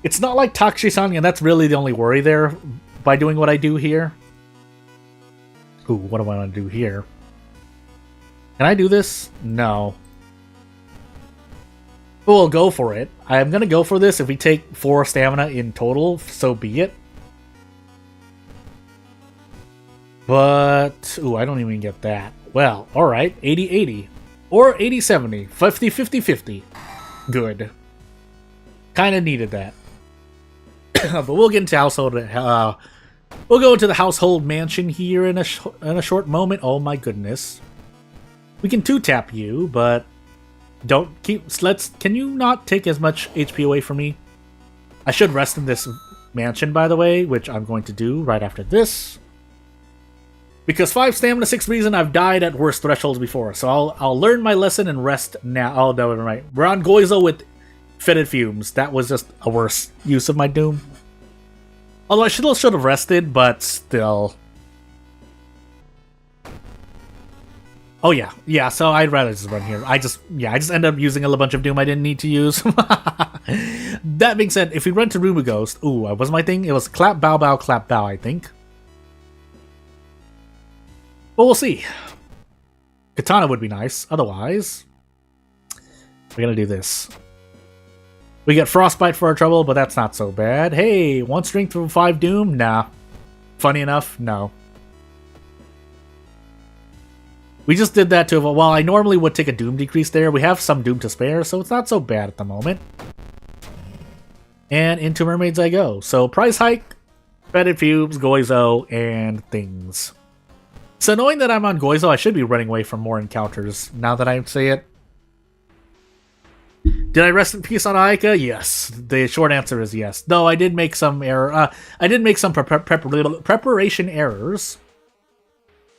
It's not like Takushi-san, and that's really the only worry there by doing what I do here. Ooh, what do I want to do here? Can I do this? No. But we'll go for it. I'm going to go for this. If we take 4 stamina in total, so be it. But, ooh, I don't even get that. Well, alright, 80-80. Or 80-70. 50-50-50. Good. Kinda needed that. But we'll get into household. We'll go into the household mansion here in a short moment. Oh my goodness. We can 2-tap you, but don't keep... Can you not take as much HP away from me? I should rest in this mansion, by the way, which I'm going to do right after this. Because 5 stamina, 6 reason, I've died at worse thresholds before. So I'll learn my lesson and rest now. Oh, no, right. We're on Goizo with fetid fumes. That was just a worse use of my doom. Although I should have rested, but still. Oh yeah, yeah. So I'd rather just run here. I just ended up using a bunch of doom I didn't need to use. That being said, if we run to Rumu Ghost, ooh, what was my thing? It was clap bow bow clap bow, I think. But we'll see. Katana would be nice. Otherwise, we're gonna do this. We get Frostbite for our trouble, but that's not so bad. Hey, 1 strength from 5 doom? Nah. Funny enough, no. We just did that to... Well, I normally would take a doom decrease there. We have some doom to spare, so it's not so bad at the moment. And into Mermaids I go. So, price hike, fetid fumes, Goizo, and things. So, knowing that I'm on Goizo, I should be running away from more encounters, now that I say it. Did I rest in peace on Aika? Yes. The short answer is yes. Though I did make some error. I did make some preparation errors.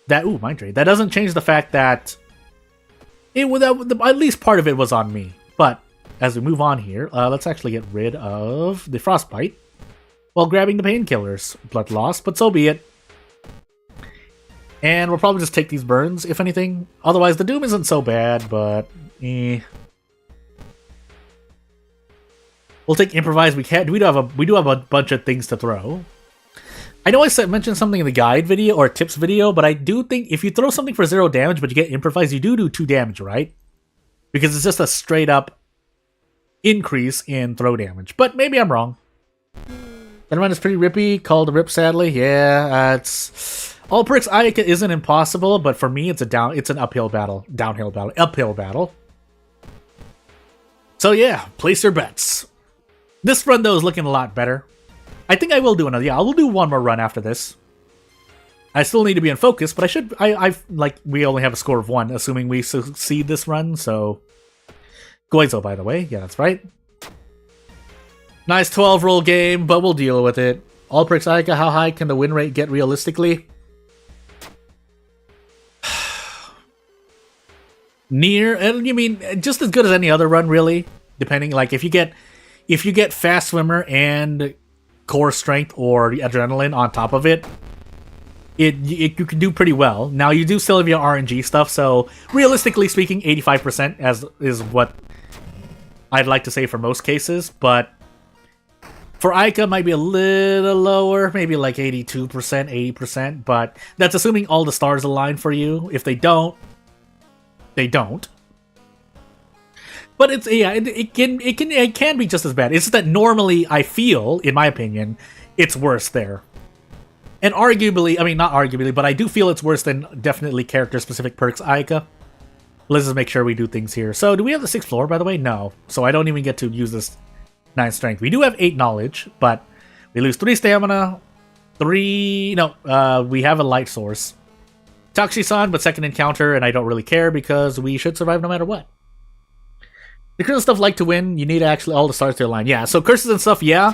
That mind trade. That doesn't change the fact that at least part of it was on me. But as we move on here, let's actually get rid of the frostbite while grabbing the painkillers. Blood loss, but so be it. And we'll probably just take these burns, if anything. Otherwise, the doom isn't so bad, but We'll take improvise. We do have a bunch of things to throw. I know I mentioned something in the guide video or tips video, but I do think if you throw something for 0 damage but you get improvise, you do 2 damage, right? Because it's just a straight up increase in throw damage. But maybe I'm wrong. That one is pretty rippy. Called a rip, sadly. Yeah, it's... All perks Ayaka isn't impossible, but for me, it's an uphill battle, uphill battle. So yeah, place your bets. This run though is looking a lot better. I think I will do another. Yeah, I will do one more run after this. I still need to be in focus, but we only have a score of 1, assuming we succeed this run. So, Goizo, by the way, yeah, that's right. Nice 12 roll game, but we'll deal with it. All perks Ayaka, how high can the win rate get realistically? Near, and you mean just as good as any other run, really. Depending, like if you get fast swimmer and core strength or adrenaline on top of it, you can do pretty well. Now you do still have your RNG stuff, so realistically speaking, 85% is what I'd like to say for most cases. But for Aika, might be a little lower, maybe like 82%, 80%. But that's assuming all the stars align for you. If they don't, they don't. But it's it can be just as bad. It's just that normally I feel, in my opinion, it's worse there. And arguably, I mean not arguably, but I do feel it's worse than definitely character specific perks Ayaka. Let's just make sure we do things here. So do we have the 6th floor, by the way? No. So I don't even get to use this 9 strength. We do have 8 knowledge, but we lose 3 stamina, we have a light source. Takushi-san, but second encounter, and I don't really care because we should survive no matter what. The curses stuff like to win, you need actually all the stars to align. Yeah, so curses and stuff, yeah,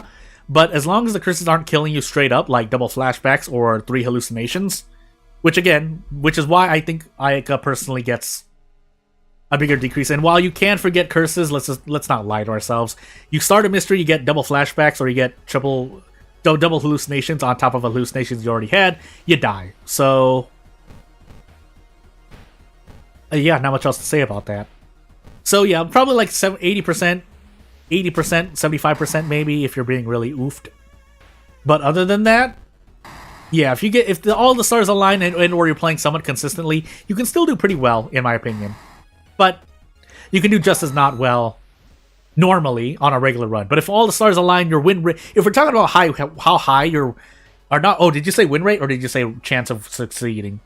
but as long as the curses aren't killing you straight up, like double flashbacks or 3 hallucinations, which is why I think Ayaka personally gets a bigger decrease. And while you can forget curses, let's not lie to ourselves. You start a mystery, you get double flashbacks, or you get double hallucinations on top of hallucinations you already had, you die. So yeah, not much else to say about that. So yeah, probably like 80%, 75% maybe if you're being really oofed. But other than that, yeah, if all the stars align and or you're playing somewhat consistently, you can still do pretty well, in my opinion. But you can do just as not well normally on a regular run. But if all the stars align, your win rate. If we're talking about how high you're, or not. Oh, did you say win rate or did you say chance of succeeding?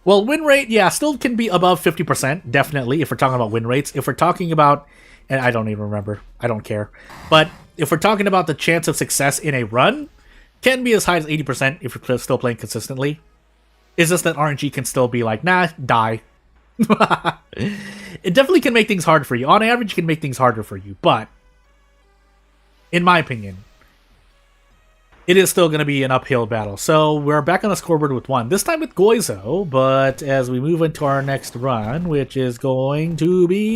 Well, win rate, yeah, still can be above 50%, definitely, if we're talking about win rates. If we're talking about, and I don't even remember, I don't care. But if we're talking about the chance of success in a run, can be as high as 80% if you're still playing consistently. It's just that RNG can still be like, nah, die. It definitely can make things harder for you. On average, it can make things harder for you, but in my opinion, it is still going to be an uphill battle. So we're back on the scoreboard with 1. This time with Goizo, but as we move into our next run, which is going to be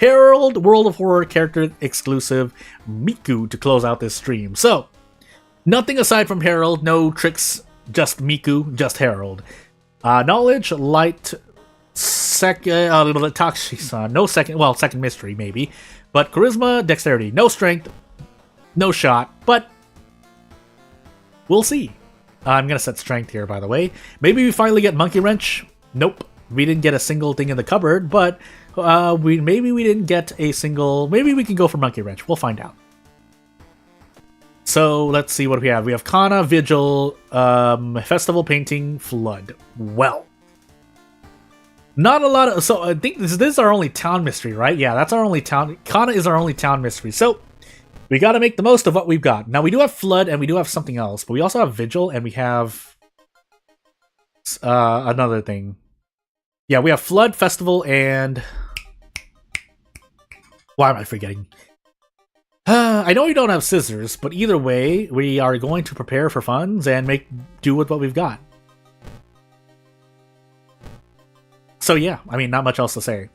Herald World of Horror character exclusive Miku to close out this stream. So, nothing aside from Herald, no tricks, just Miku, just Herald. Knowledge, light, Takushi-san, no second mystery maybe, but charisma, dexterity, no strength, no shot, but we'll see. I'm going to set strength here, by the way. Maybe we finally get Monkey Wrench. Nope. We didn't get a single thing in the cupboard, but maybe we didn't get a single... Maybe we can go for Monkey Wrench. We'll find out. So, let's see what we have. We have Kana, Vigil, Festival Painting, Flood. Well. Not a lot of... So, I think this is our only town mystery, right? Yeah, that's our only town... Kana is our only town mystery. So... we gotta make the most of what we've got. Now, we do have Flood, and we do have something else, but we also have Vigil, and we have another thing. Yeah, we have Flood, Festival, and... why am I forgetting? I know we don't have Scissors, but either way, we are going to prepare for funds and do with what we've got. So yeah, I mean, not much else to say.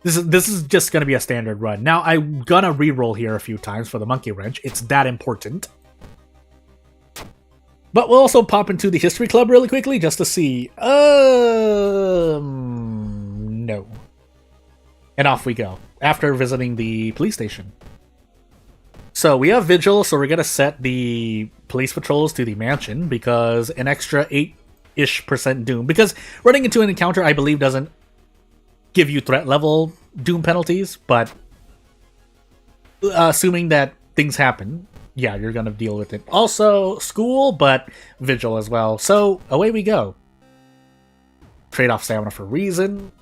This is just going to be a standard run. Now, I'm going to reroll here a few times for the Monkey Wrench. It's that important. But we'll also pop into the History Club really quickly just to see. No. And off we go, after visiting the police station. So we have Vigil, so we're going to set the police patrols to the mansion because an extra 8-ish% doom. Because running into an encounter, I believe, doesn't give you threat level doom penalties, but assuming that things happen, yeah, you're gonna deal with it. Also, school, but vigil as well. So away we go. Trade off stamina for reason.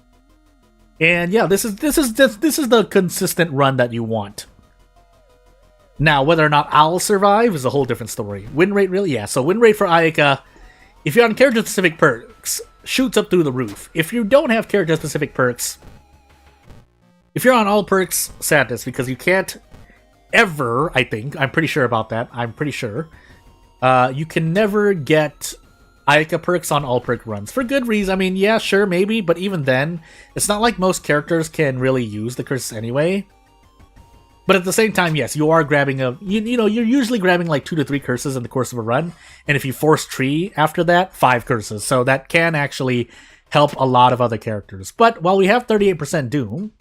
And yeah, this is the consistent run that you want. Now, whether or not I'll survive is a whole different story. Win rate, really? Yeah, so win rate for Ayaka, if you're on character-specific perks, shoots up through the roof. If you don't have character-specific perks, if you're on all perks, sadness, because you can't ever, I'm pretty sure about that, you can never get Ayaka perks on all perk runs. For good reason. I mean, yeah, sure, maybe, but even then, it's not like most characters can really use the curses anyway. But at the same time, yes, you are grabbing you're usually grabbing like 2 to 3 curses in the course of a run, and if you force tree after that, 5 curses. So that can actually help a lot of other characters. But while we have 38% Doom,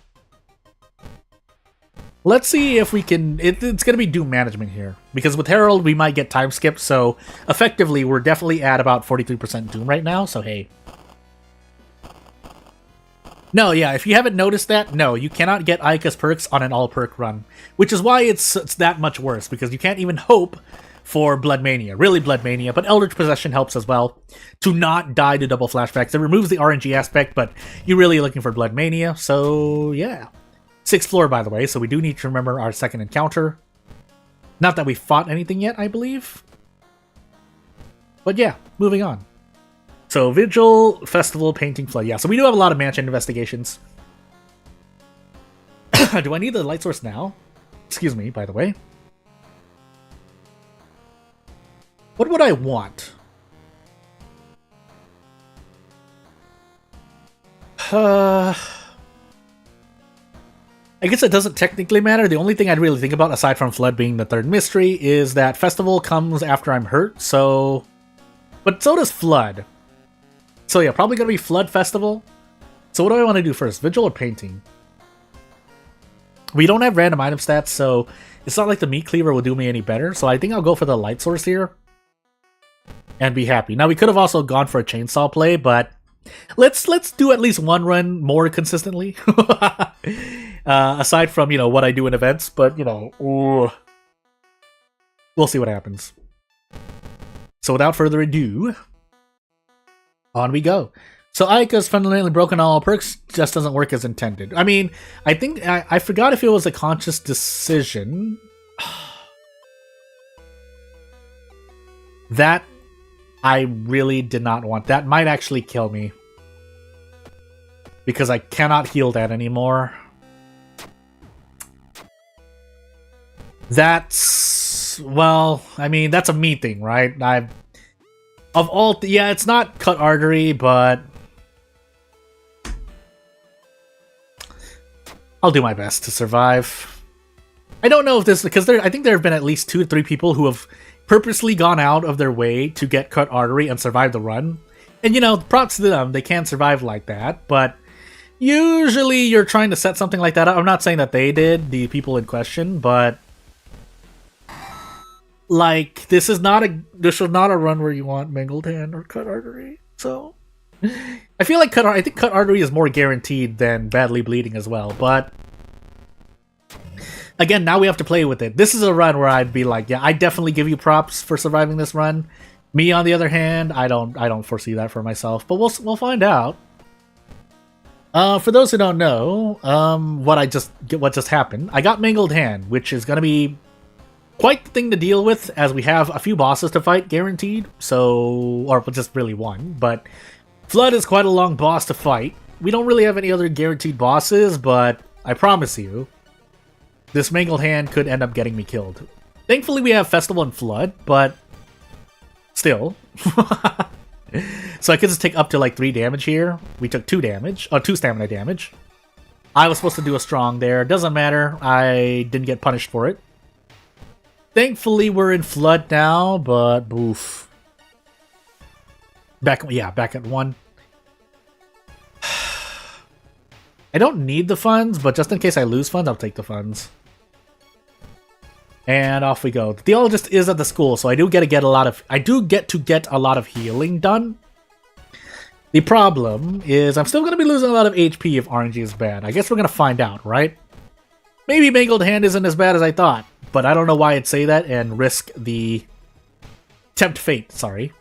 let's see if we can... It's going to be Doom management here. Because with Herald, we might get time skip, so effectively, we're definitely at about 43% Doom right now, so hey. No, yeah, if you haven't noticed that, no, you cannot get Ayaka's perks on an all-perk run. Which is why it's that much worse, because you can't even hope for Blood Mania. Really Blood Mania, but Eldritch Possession helps as well. To not die to double flashbacks. It removes the RNG aspect, but you're really looking for Blood Mania, so yeah. 6th floor, by the way, so we do need to remember our second encounter. Not that we fought anything yet, I believe. But yeah, moving on. So, Vigil, Festival, Painting, Flood. Yeah, so we do have a lot of mansion investigations. Do I need the light source now? Excuse me, by the way. What would I want? I guess it doesn't technically matter. The only thing I'd really think about, aside from Flood being the third mystery, is that Festival comes after I'm hurt, so... But so does Flood. So yeah, probably gonna be Flood Festival. So what do I want to do first? Vigil or Painting? We don't have random item stats, so it's not like the Meat Cleaver will do me any better. So I think I'll go for the light source here. And be happy. Now we could have also gone for a chainsaw play, but let's do at least one run more consistently. Aside from, what I do in events, but, we'll see what happens. So without further ado, on we go. So Ayaka's fundamentally broken all perks, just doesn't work as intended. I mean, I think, I forgot if it was a conscious decision. That, I really did not want. That might actually kill me. Because I cannot heal that anymore. That's... Well, I mean, that's a me thing, right? Yeah, it's not cut artery, but... I'll do my best to survive. I don't know if this... Because I think there have been at least 2 or 3 people who have purposely gone out of their way to get cut artery and survive the run. And, props to them. They can survive like that, but... Usually you're trying to set something like that up. I'm not saying that they did, the people in question, but... Like, this is not a run where you want mangled hand or cut artery. So I feel like I think cut artery is more guaranteed than badly bleeding as well, but again, now we have to play with it. This is a run where I'd be like, yeah, I definitely give you props for surviving this run. Me, on the other hand, I don't foresee that for myself, but we'll find out. For those who don't know, what just happened, I got mangled hand, which is gonna be quite the thing to deal with, as we have a few bosses to fight, guaranteed. So, or just really one, but Flood is quite a long boss to fight. We don't really have any other guaranteed bosses, but I promise you, this mangled hand could end up getting me killed. Thankfully, we have Festival and Flood, but still. So I could just take up to like 3 damage here. We took 2 damage, 2 stamina damage. I was supposed to do a strong there. Doesn't matter. I didn't get punished for it. Thankfully, we're in Flood now, but boof. Back at 1. I don't need the funds, but just in case I lose funds, I'll take the funds. And off we go. The theologist is at the school, so I do get to get a lot of healing done. The problem is I'm still going to be losing a lot of HP if RNG is bad. I guess we're going to find out, right? Maybe Mangled Hand isn't as bad as I thought, but I don't know why I'd say that and risk the... Tempt fate, sorry.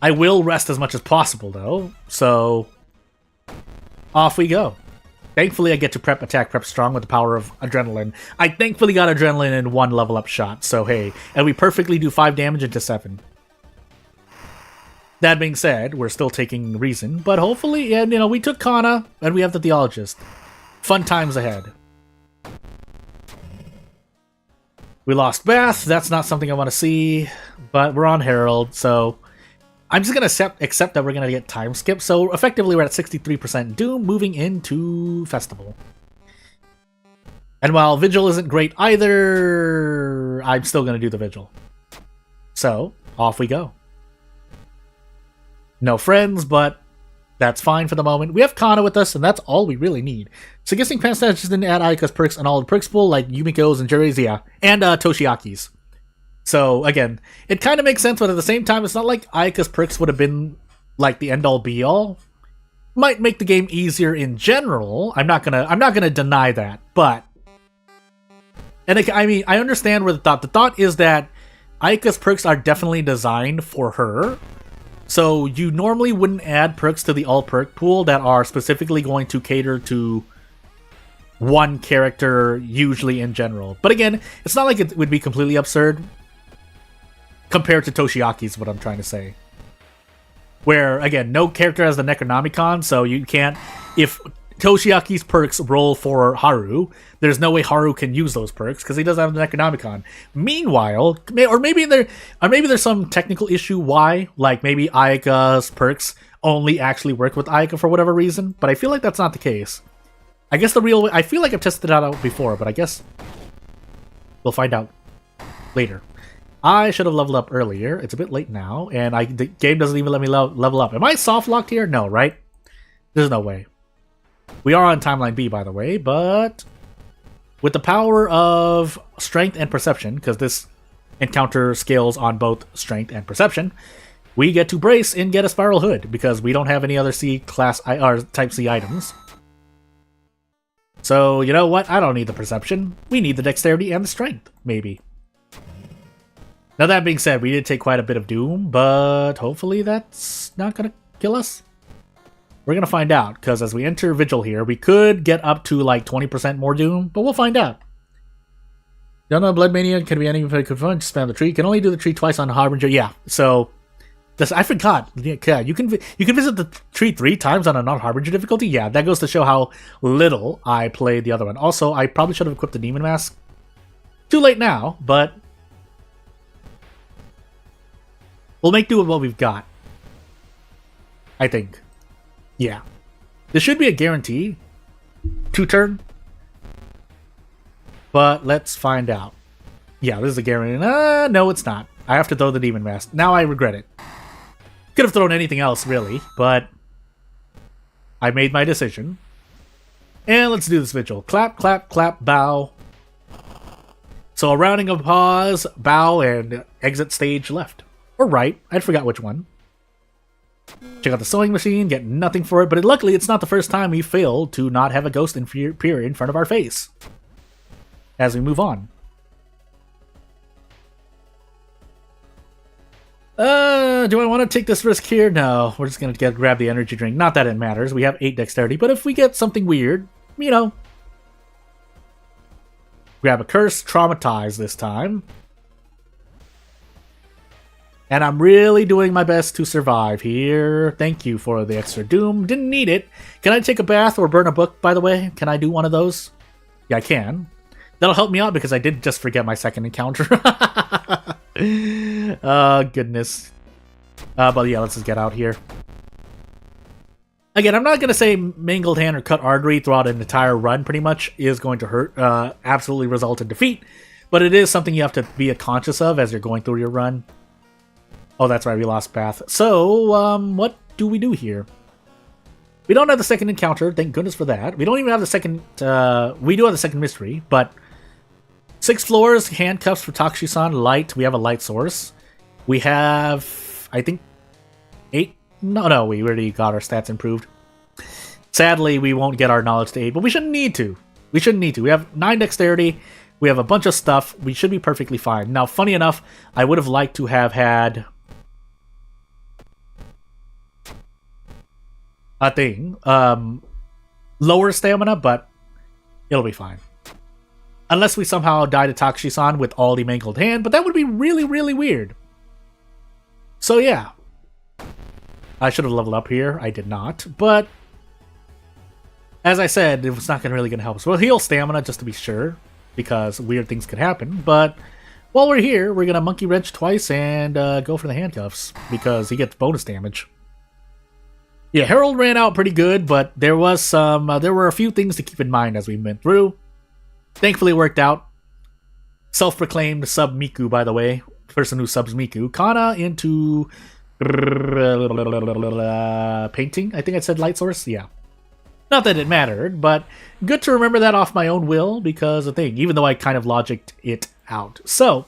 I will rest as much as possible, though, so... Off we go. Thankfully, I get to attack prep strong with the power of Adrenaline. I thankfully got Adrenaline in 1 level up shot, so hey. And we perfectly do 5 damage into 7. That being said, we're still taking Reason, but hopefully, and we took Kana, and we have the Theologist. Fun times ahead. We lost Bath, that's not something I want to see, but we're on Herald, so... I'm just going to accept that we're going to get time skip, so effectively we're at 63% Doom, moving into Festival. And while Vigil isn't great either, I'm still going to do the Vigil. So, off we go. No friends, but that's fine for the moment. We have Kana with us, and that's all we really need. So guessing past that just didn't add Ayaka's perks on all the perks pool, like Yumiko's and Juri's, yeah, and Toshiaki's. So, again, it kind of makes sense, but at the same time, it's not like Ayaka's perks would have been, like, the end-all, be-all. Might make the game easier in general. I'm not gonna deny that, but... And, I mean, I understand where the thought... The thought is that Ayaka's perks are definitely designed for her. So, you normally wouldn't add perks to the all-perk pool that are specifically going to cater to one character, usually in general. But again, it's not like it would be completely absurd. Compared to Toshiaki's, what I'm trying to say. Where, again, no character has the Necronomicon, so you can't... If Toshiaki's perks roll for Haru, there's no way Haru can use those perks, because he doesn't have the Necronomicon. Meanwhile, or maybe there's some technical issue why, like maybe Ayaka's perks only actually work with Ayaka for whatever reason, but I feel like that's not the case. I guess the real way... I feel like I've tested it out before, but I guess we'll find out later. I should have leveled up earlier. It's a bit late now, and the game doesn't even let me level up. Am I soft-locked here? No, right? There's no way. We are on Timeline B, by the way, but with the power of Strength and Perception, because this encounter scales on both Strength and Perception, we get to brace and get a Spiral Hood, because we don't have any other C-class or Type C items. So, you know what? I don't need the Perception. We need the Dexterity and the Strength, maybe. Now that being said, we did take quite a bit of Doom, but hopefully that's not going to kill us. We're going to find out, because as we enter Vigil here, we could get up to like 20% more Doom, but we'll find out. Don't know, Blood Mania can be anything if fun. Just spam the tree. Can only do the tree twice on Harbinger. Yeah, so I forgot. Yeah, you can visit the tree 3 times on a non-Harbinger difficulty. Yeah, that goes to show how little I played the other one. Also, I probably should have equipped the Demon Mask. Too late now, but we'll make do with what we've got. I think. Yeah. This should be a guarantee. 2-turn. But let's find out. Yeah, this is a guarantee. No, it's not. I have to throw the Demon Mask. Now I regret it. Could have thrown anything else, really, but I made my decision. And let's do this Vigil. Clap, clap, clap, bow. So a rounding of pause, bow, and exit stage left. Or right. I forgot which one. Check out the sewing machine, get nothing for it, but luckily it's not the first time we failed to not have a ghost appear in front of our face. As we move on. Do I want to take this risk here? No, we're just going to grab the energy drink. Not that it matters, we have 8 dexterity, but if we get something weird, you know. Grab a curse, traumatize this time. And I'm really doing my best to survive here. Thank you for the extra Doom. Didn't need it. Can I take a bath or burn a book, by the way? Can I do one of those? Yeah, I can. That'll help me out because I did just forget my second encounter. Oh, goodness. But yeah, let's just get out here. Again, I'm not going to say Mangled Hand or Cut Artery throughout an entire run pretty much is going to hurt, absolutely result in defeat. But it is something you have to be conscious of as you're going through your run. Oh, that's right, we lost Path. So, what do we do here? We don't have the second encounter, thank goodness for that. We don't even have the second, we do have the second mystery, but 6 floors, handcuffs for Takushi-san, light, we have a light source. We have, I think, 8? No, we already got our stats improved. Sadly, we won't get our knowledge to 8, but we shouldn't need to. We shouldn't need to. We have 9 dexterity. We have a bunch of stuff. We should be perfectly fine. Now, funny enough, I would have liked to have had a thing. Lower stamina, but it'll be fine. Unless we somehow die to Takushi-san with all the mangled hand, but that would be really, really weird. So yeah. I should have leveled up here. I did not, but as I said, it was not really going to help us. We'll heal stamina just to be sure, because weird things could happen, but while we're here, we're going to monkey wrench twice and go for the handcuffs, because he gets bonus damage. Yeah, Herald ran out pretty good, but there was some, there were a few things to keep in mind as we went through. Thankfully it worked out. Self-proclaimed sub Miku, by the way. Person who subs Miku. Kana into painting. I think I said light source. Yeah. Not that it mattered, but good to remember that off my own will, because the thing, even though I kind of logicked it out. So,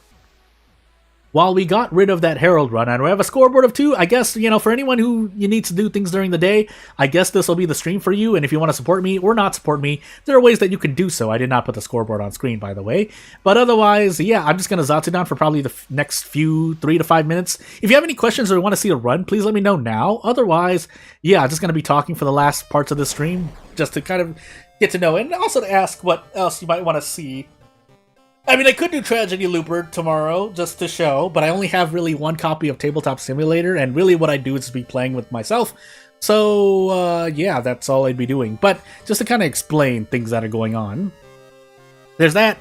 while we got rid of that Herald run, and we have a scoreboard of 2, I guess, you know, for anyone who you need to do things during the day, I guess this will be the stream for you, and if you want to support me or not support me, there are ways that you can do so. I did not put the scoreboard on screen, by the way. But otherwise, yeah, I'm just going to Zatsu down for probably the next few 3 to 5 minutes. If you have any questions or want to see a run, please let me know now. Otherwise, yeah, I'm just going to be talking for the last parts of the stream, just to kind of get to know, and also to ask what else you might want to see. I mean, I could do Tragedy Looper tomorrow, just to show, but I only have really 1 copy of Tabletop Simulator, and really what I do is be playing with myself. So, yeah, that's all I'd be doing. But just to kind of explain things that are going on, there's that.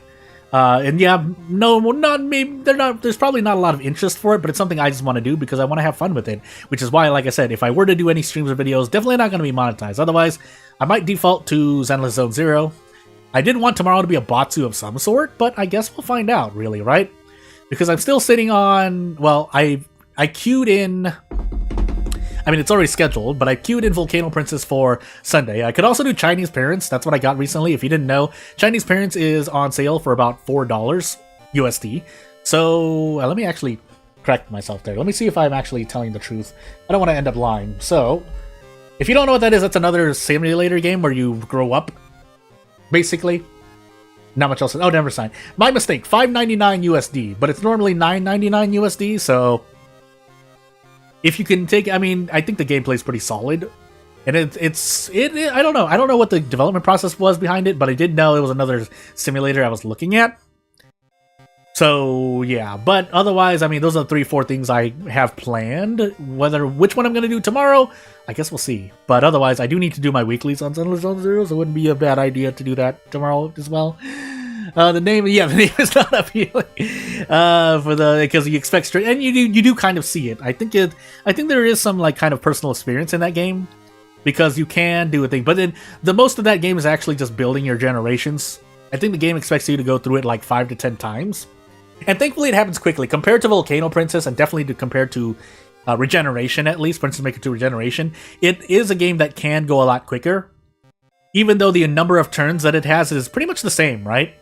And yeah, no, not maybe there's probably not a lot of interest for it, but it's something I just want to do because I want to have fun with it. Which is why, like I said, if I were to do any streams or videos, definitely not going to be monetized. Otherwise, I might default to Zenless Zone Zero. I did want tomorrow to be a Batsu of some sort, but I guess we'll find out, really, right? Because I'm still sitting on, well, I queued in, I mean, it's already scheduled, but I queued in Volcano Princess for Sunday. I could also do Chinese Parents. That's what I got recently. If you didn't know, Chinese Parents is on sale for about $4 USD. So let me actually correct myself there. Let me see if I'm actually telling the truth. I don't want to end up lying. So if you don't know what that is, that's another simulator game where you grow up. Basically, not much else. Oh, never signed. My mistake. $5.99 USD, but it's normally $9.99 USD. So, if you can take, I mean, I think the gameplay is pretty solid, and it's I don't know. I don't know what the development process was behind it, but I did know it was another simulator I was looking at. So yeah, but otherwise, I mean, those are the 3-4 things I have planned. Which one I'm going to do tomorrow, I guess we'll see. But otherwise, I do need to do my weeklies on Zenless Zone Zero, so it wouldn't be a bad idea to do that tomorrow as well. The name is not appealing because you expect straight, and you do kind of see it. I think there is some like kind of personal experience in that game because you can do a thing, but then the most of that game is actually just building your generations. I think the game expects you to go through it like 5 to 10 times. And thankfully it happens quickly. Compared to Volcano Princess, and definitely compared to Regeneration, at least, Princess Maker 2 Regeneration, it is a game that can go a lot quicker. Even though the number of turns that it has is pretty much the same, right?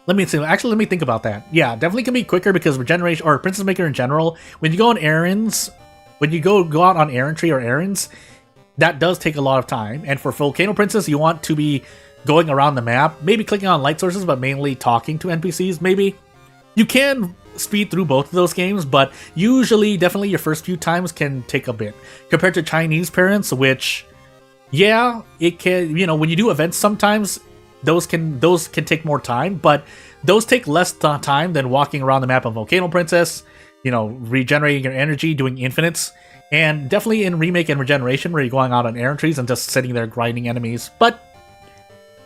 Let me think about that. Yeah, definitely can be quicker because Regeneration, or Princess Maker in general, when you go on errands, when you go out on errantry or errands, that does take a lot of time. And for Volcano Princess, you want to be going around the map, maybe clicking on light sources, but mainly talking to NPCs, maybe. You can speed through both of those games, but usually, definitely your first few times can take a bit. Compared to Chinese Parents, which, yeah, it can, you know, when you do events sometimes, those can take more time, but those take less time than walking around the map of Volcano Princess, you know, regenerating your energy, doing infinites, and definitely in Remake and Regeneration, where you're going out on errantries and just sitting there grinding enemies, but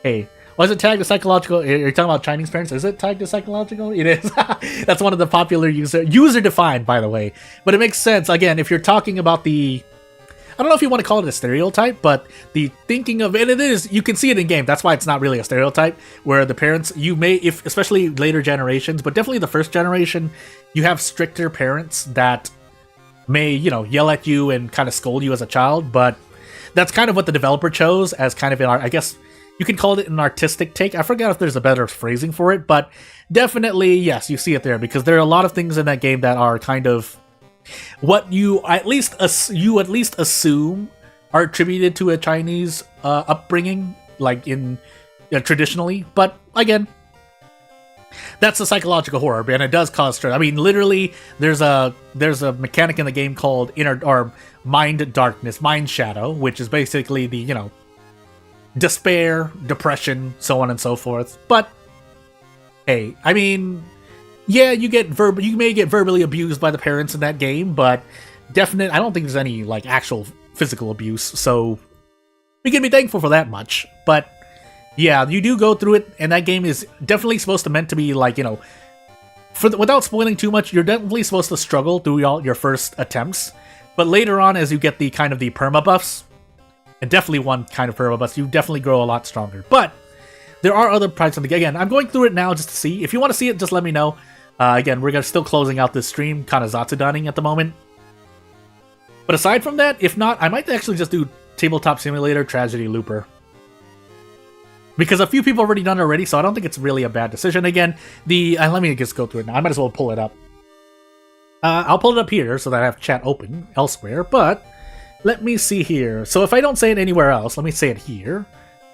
hey, was it tagged to psychological? You're talking about Chinese Parents? Is it tagged to psychological? It is. That's one of the popular user defined, by the way. But it makes sense. Again, if you're talking about the, I don't know if you want to call it a stereotype, but the thinking of, and it is, you can see it in game. That's why it's not really a stereotype, where the parents, you may, if especially later generations, but definitely the first generation, you have stricter parents that may, you know, yell at you and kind of scold you as a child. But that's kind of what the developer chose as kind of, I guess, you can call it an artistic take. I forgot if there's a better phrasing for it, but definitely, yes, you see it there, because there are a lot of things in that game that are kind of what you at least assume are attributed to a Chinese upbringing, like in traditionally. But again, that's a psychological horror, and it does cause stress. I mean, literally, there's a mechanic in the game called mind darkness, mind shadow, which is basically the despair, depression, so on and so forth. But hey, I mean, yeah, you may get verbally abused by the parents in that game, but I don't think there's any like actual physical abuse, so we can be thankful for that much. But yeah, you do go through it, and that game is definitely meant to be like, without spoiling too much, you're definitely supposed to struggle through all your first attempts, but later on, as you get the kind of the perma buffs, and definitely one kind of perma buffs, you definitely grow a lot stronger. But there are other parts of the game. Again, I'm going through it now just to see. If you want to see it, just let me know. Again, we're still closing out this stream, kind of Zatsudaning at the moment. But aside from that, if not, I might actually just do Tabletop Simulator Tragedy Looper. Because a few people have already done it already, so I don't think it's really a bad decision. Again, let me just go through it now. I might as well pull it up. I'll pull it up here so that I have chat open elsewhere, but let me see here. So if I don't say it anywhere else, let me say it here.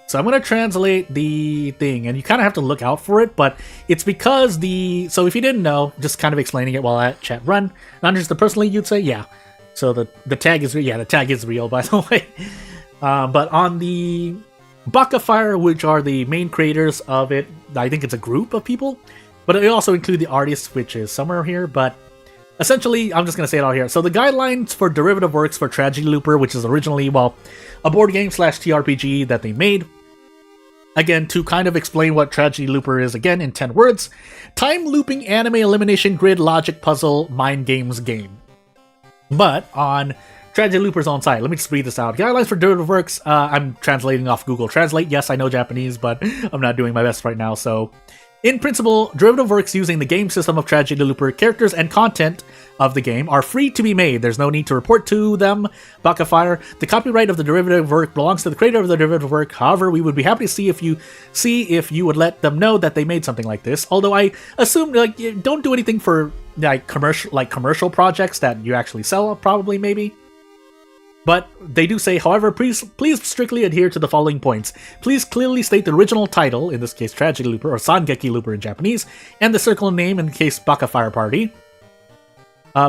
So I'm going to translate the thing, and you kind of have to look out for it, but it's because so if you didn't know, just kind of explaining it while I chat run, not just the personally, you'd say, yeah. So the tag is, the tag is real, by the way. But on the Baka Fire, which are the main creators of it, I think it's a group of people, but they also include the artists, which is somewhere here, but essentially, I'm just going to say it all here. So the guidelines for derivative works for Tragedy Looper, which is originally, a board game / TRPG that they made. Again, to kind of explain what Tragedy Looper is, again, in 10 words. Time looping anime elimination grid logic puzzle mind games game. But on Tragedy Looper's own site, let me just read this out. Guidelines for derivative works, I'm translating off Google Translate. Yes, I know Japanese, but I'm not doing my best right now, so... In principle, derivative works using the game system of Tragedy Looper characters and content of the game are free to be made. There's no need to report to them, Baka Fire. The copyright of the derivative work belongs to the creator of the derivative work. However, we would be happy to see if you would let them know that they made something like this. Although I assume don't do anything for commercial projects that you actually sell, probably, maybe. But they do say, however, please strictly adhere to the following points. Please clearly state the original title, in this case Tragedy Looper, or Sangeki Looper in Japanese, and the circle name, in the case Baka Fire Party.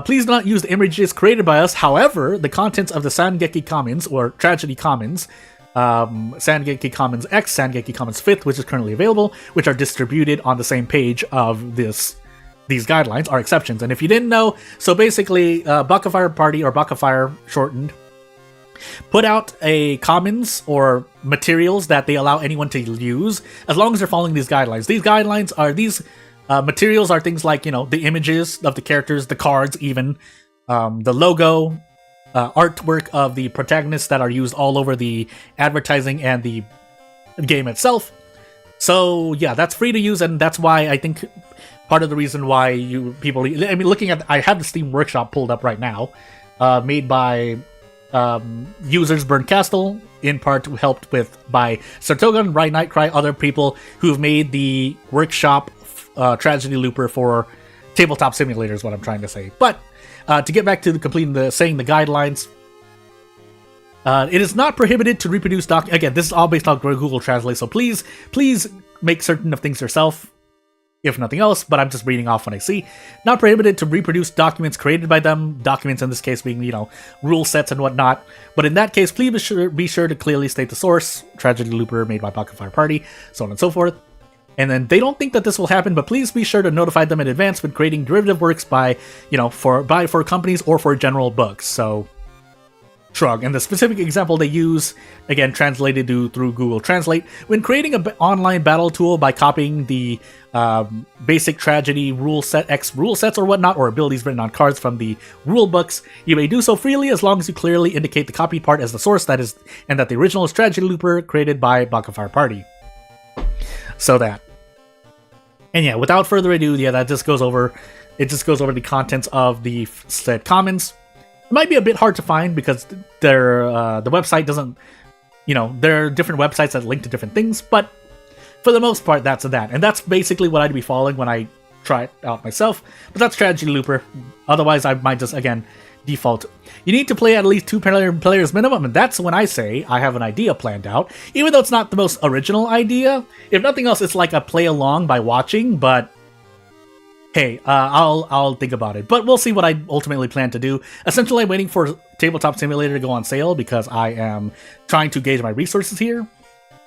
Please do not use the images created by us. However, the contents of the Sangeki Commons, or Tragedy Commons, Sangeki Commons X, Sangeki Commons 5th, which is currently available, which are distributed on the same page of these guidelines, are exceptions. And if you didn't know, so basically, Baka Fire Party, or Baka Fire shortened, put out a commons or materials that they allow anyone to use as long as they're following these guidelines. These materials are things like, the images of the characters, the cards, even the logo, artwork of the protagonists that are used all over the advertising and the game itself. So yeah, that's free to use, and that's why I think part of the reason why I have the Steam Workshop pulled up right now, made by users Burn Castle, in part helped by Sartogan, Right Nightcry, other people who've made the workshop Tragedy Looper for Tabletop Simulator is what I'm trying to say. But to get back to saying the guidelines, it is not prohibited to reproduce again, this is all based on Google Translate, so please make certain of things yourself, if nothing else, but I'm just reading off what I see. Not prohibited to reproduce documents created by them, documents in this case being, rule sets and whatnot. But in that case, please be sure to clearly state the source, Tragedy Looper made by Baka Fire Party, so on and so forth. And then they don't think that this will happen, but please be sure to notify them in advance when creating derivative works for companies or for general books. So, shrug. And the specific example they use, again, translated through Google Translate, when creating an online battle tool by copying the basic Tragedy rule sets or whatnot, or abilities written on cards from the rule books, you may do so freely as long as you clearly indicate the copied part as the source and that the original is Tragedy Looper created by Baka Fire Party. So that. And yeah, without further ado, that just goes over the contents of the said commons. It might be a bit hard to find because the website doesn't, there are different websites that link to different things, but for the most part, that's that. And that's basically what I'd be following when I try it out myself. But that's Tragedy Looper. Otherwise, I might just, again, default. You need to play at least 2 players minimum, and that's when I say I have an idea planned out. Even though it's not the most original idea, if nothing else, it's like a play along by watching, but hey, I'll think about it. But we'll see what I ultimately plan to do. Essentially, I'm waiting for Tabletop Simulator to go on sale because I am trying to gauge my resources here.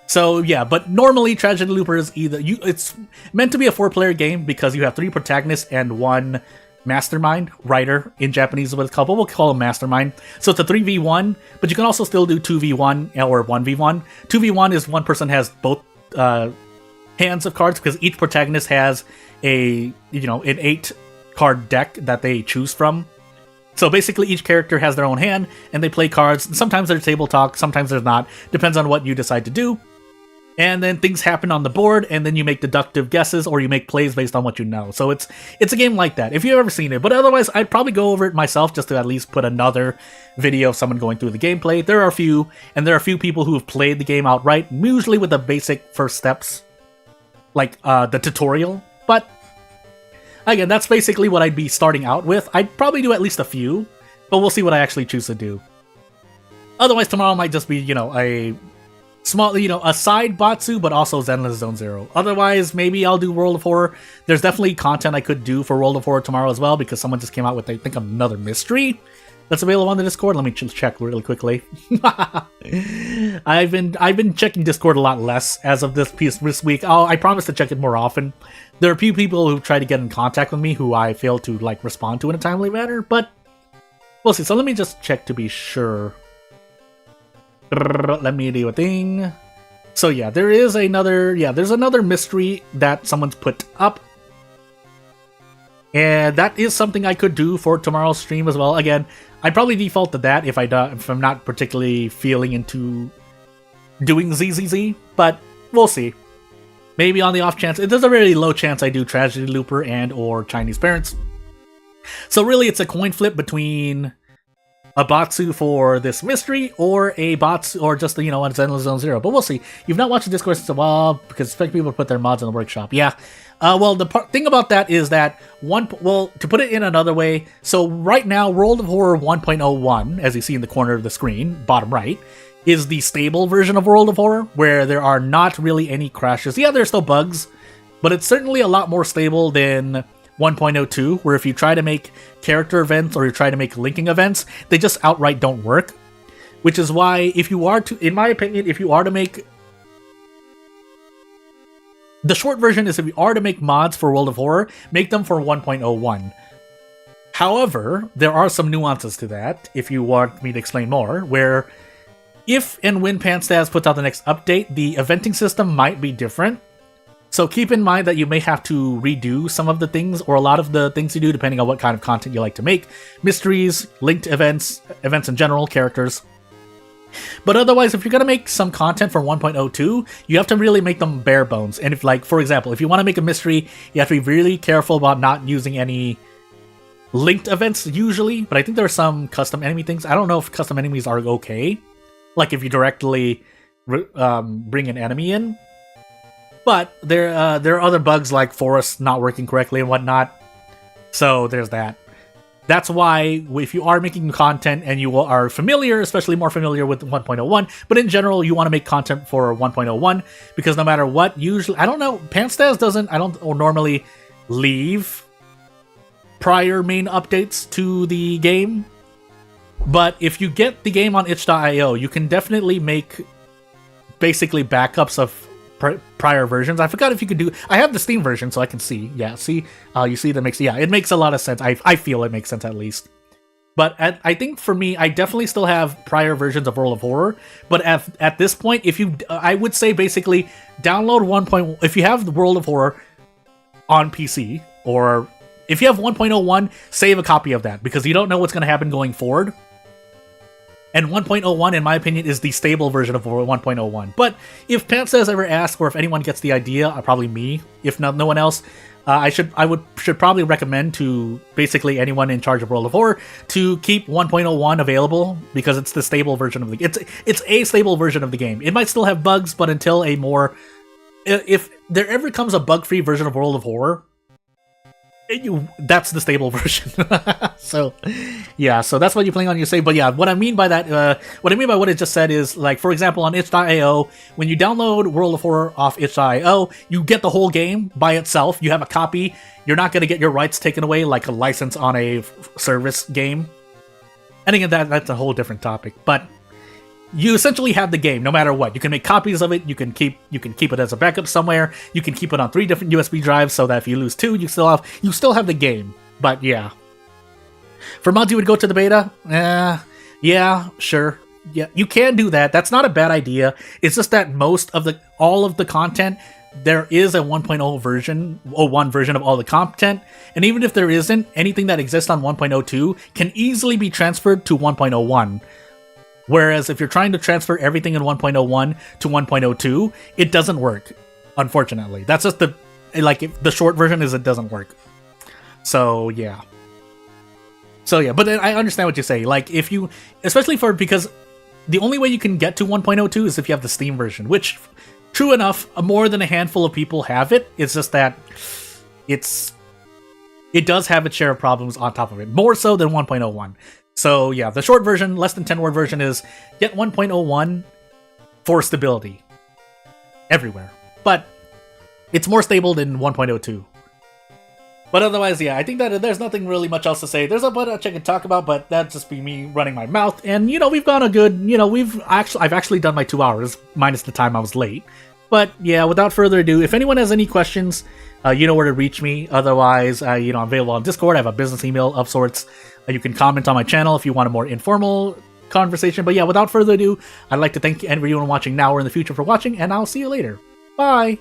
So yeah, but normally Tragedy Looper is it's meant to be a 4-player game because you have 3 protagonists and 1 mastermind, writer in Japanese is what it's called, but we'll call him mastermind. So it's a 3v1, but you can also still do 2v1 or 1v1. 2v1 is one person has both hands of cards because each protagonist has an 8 card deck that they choose from. So basically each character has their own hand and they play cards. Sometimes there's table talk, sometimes there's not. Depends on what you decide to do. And then things happen on the board, and then you make deductive guesses or you make plays based on what you know. So it's a game like that, if you've ever seen it. But otherwise, I'd probably go over it myself just to at least put another video of someone going through the gameplay. There are a few people who have played the game outright, usually with the basic first steps, like the tutorial. But again, that's basically what I'd be starting out with. I'd probably do at least a few, but we'll see what I actually choose to do. Otherwise, tomorrow might just be, a small, a side Batsu, but also Zenless Zone Zero. Otherwise, maybe I'll do World of Horror. There's definitely content I could do for World of Horror tomorrow as well, because someone just came out with, I think, another mystery that's available on the Discord. Let me check really quickly. I've been checking Discord a lot less as of this week. I promise to check it more often. There are a few people who try to get in contact with me who I fail to respond to in a timely manner, but we'll see. So let me just check to be sure. Let me do a thing. So yeah, there's another mystery that someone's put up. And that is something I could do for tomorrow's stream as well. Again, I'd probably default to that if I'm not particularly feeling into doing ZZZ, but we'll see. Maybe on the off chance, there's a very low chance I do Tragedy Looper and or Chinese Parents. So really it's a coin flip between a Batsu for this mystery, or a Batsu, or just, a Zenless Zone Zero. But we'll see. You've not watched the Discord since a while, because expect people to put their mods in the workshop. Yeah. Well, the thing about that is that, to put it in another way, so right now, World of Horror 1.01, as you see in the corner of the screen, bottom right, is the stable version of World of Horror, where there are not really any crashes. Yeah, there's still bugs, but it's certainly a lot more stable than 1.02, where if you try to make character events or you try to make linking events, they just outright don't work. Which is why, in my opinion, if you are to make... The short version is if you are to make mods for World of Horror, make them for 1.01. However, there are some nuances to that, if you want me to explain more, where if and when Pantstas puts out the next update, the eventing system might be different. So keep in mind that you may have to redo some of the things, or a lot of the things you do, depending on what kind of content you like to make. Mysteries, linked events in general, characters. But otherwise, if you're going to make some content for 1.02, you have to really make them bare bones. And for example, if you want to make a mystery, you have to be really careful about not using any linked events usually, but I think there are some custom enemy things. I don't know if custom enemies are okay. Like if you directly bring an enemy in. But there are other bugs like forests not working correctly and whatnot. So there's that. That's why if you are making content and you are familiar, especially more familiar with 1.01, but in general you want to make content for 1.01, because no matter what, usually, I don't know, Pantstas don't normally leave prior main updates to the game. But if you get the game on itch.io, you can definitely make basically backups of prior versions. I forgot if you could do... I have the Steam version, so I can see. Yeah, see? You see that makes... Yeah, it makes a lot of sense. I feel it makes sense, at least. But I think for me, I definitely still have prior versions of World of Horror. But at this point, I would say basically download 1. If you have the World of Horror on PC, or if you have 1.01, save a copy of that, because you don't know what's going to happen going forward. And 1.01, in my opinion, is the stable version of 1.01. But if Pantstas ever asks, or if anyone gets the idea, probably me, if no one else, I should probably recommend to basically anyone in charge of World of Horror to keep 1.01 available, because it's the stable version of the game. It's a stable version of the game. It might still have bugs, but until if there ever comes a bug-free version of World of Horror, That's the stable version. So, yeah, so that's what you're playing on your save. But yeah, what I mean by that, what it just said is, like, for example, on itch.io, when you download World of Horror off itch.io, you get the whole game by itself. You have a copy. You're not going to get your rights taken away like a license on a service game. And again, that's a whole different topic. But you essentially have the game no matter what. You can make copies of it. You can keep it as a backup somewhere. You can keep it on 3 different USB drives so that if you lose 2, you still have the game. But yeah, for mods you would go to the beta. Yeah, sure. Yeah, you can do that. That's not a bad idea. It's just that all of the content, there is a 1.0 version, or 1 version of all the content, and even if there isn't, anything that exists on 1.02 can easily be transferred to 1.01. Whereas if you're trying to transfer everything in 1.01 to 1.02, it doesn't work, unfortunately. That's just the short version is it doesn't work. So yeah. But then I understand what you say. Like, if you, because the only way you can get to 1.02 is if you have the Steam version, which, true enough, more than a handful of people have it. It's just that it does have its share of problems on top of it, more so than 1.01. So yeah, the short version, less than 10 word version is get 1.01 for stability everywhere. But it's more stable than 1.02. But otherwise, yeah, I think that there's nothing really much else to say. There's a bunch I can talk about, but that'd just be me running my mouth. And, we've gone a good, I've actually done my 2 hours, minus the time I was late. But yeah, without further ado, if anyone has any questions, you know where to reach me. Otherwise, I'm available on Discord. I have a business email of sorts. You can comment on my channel if you want a more informal conversation. But yeah, without further ado, I'd like to thank everyone watching now or in the future for watching, and I'll see you later. Bye!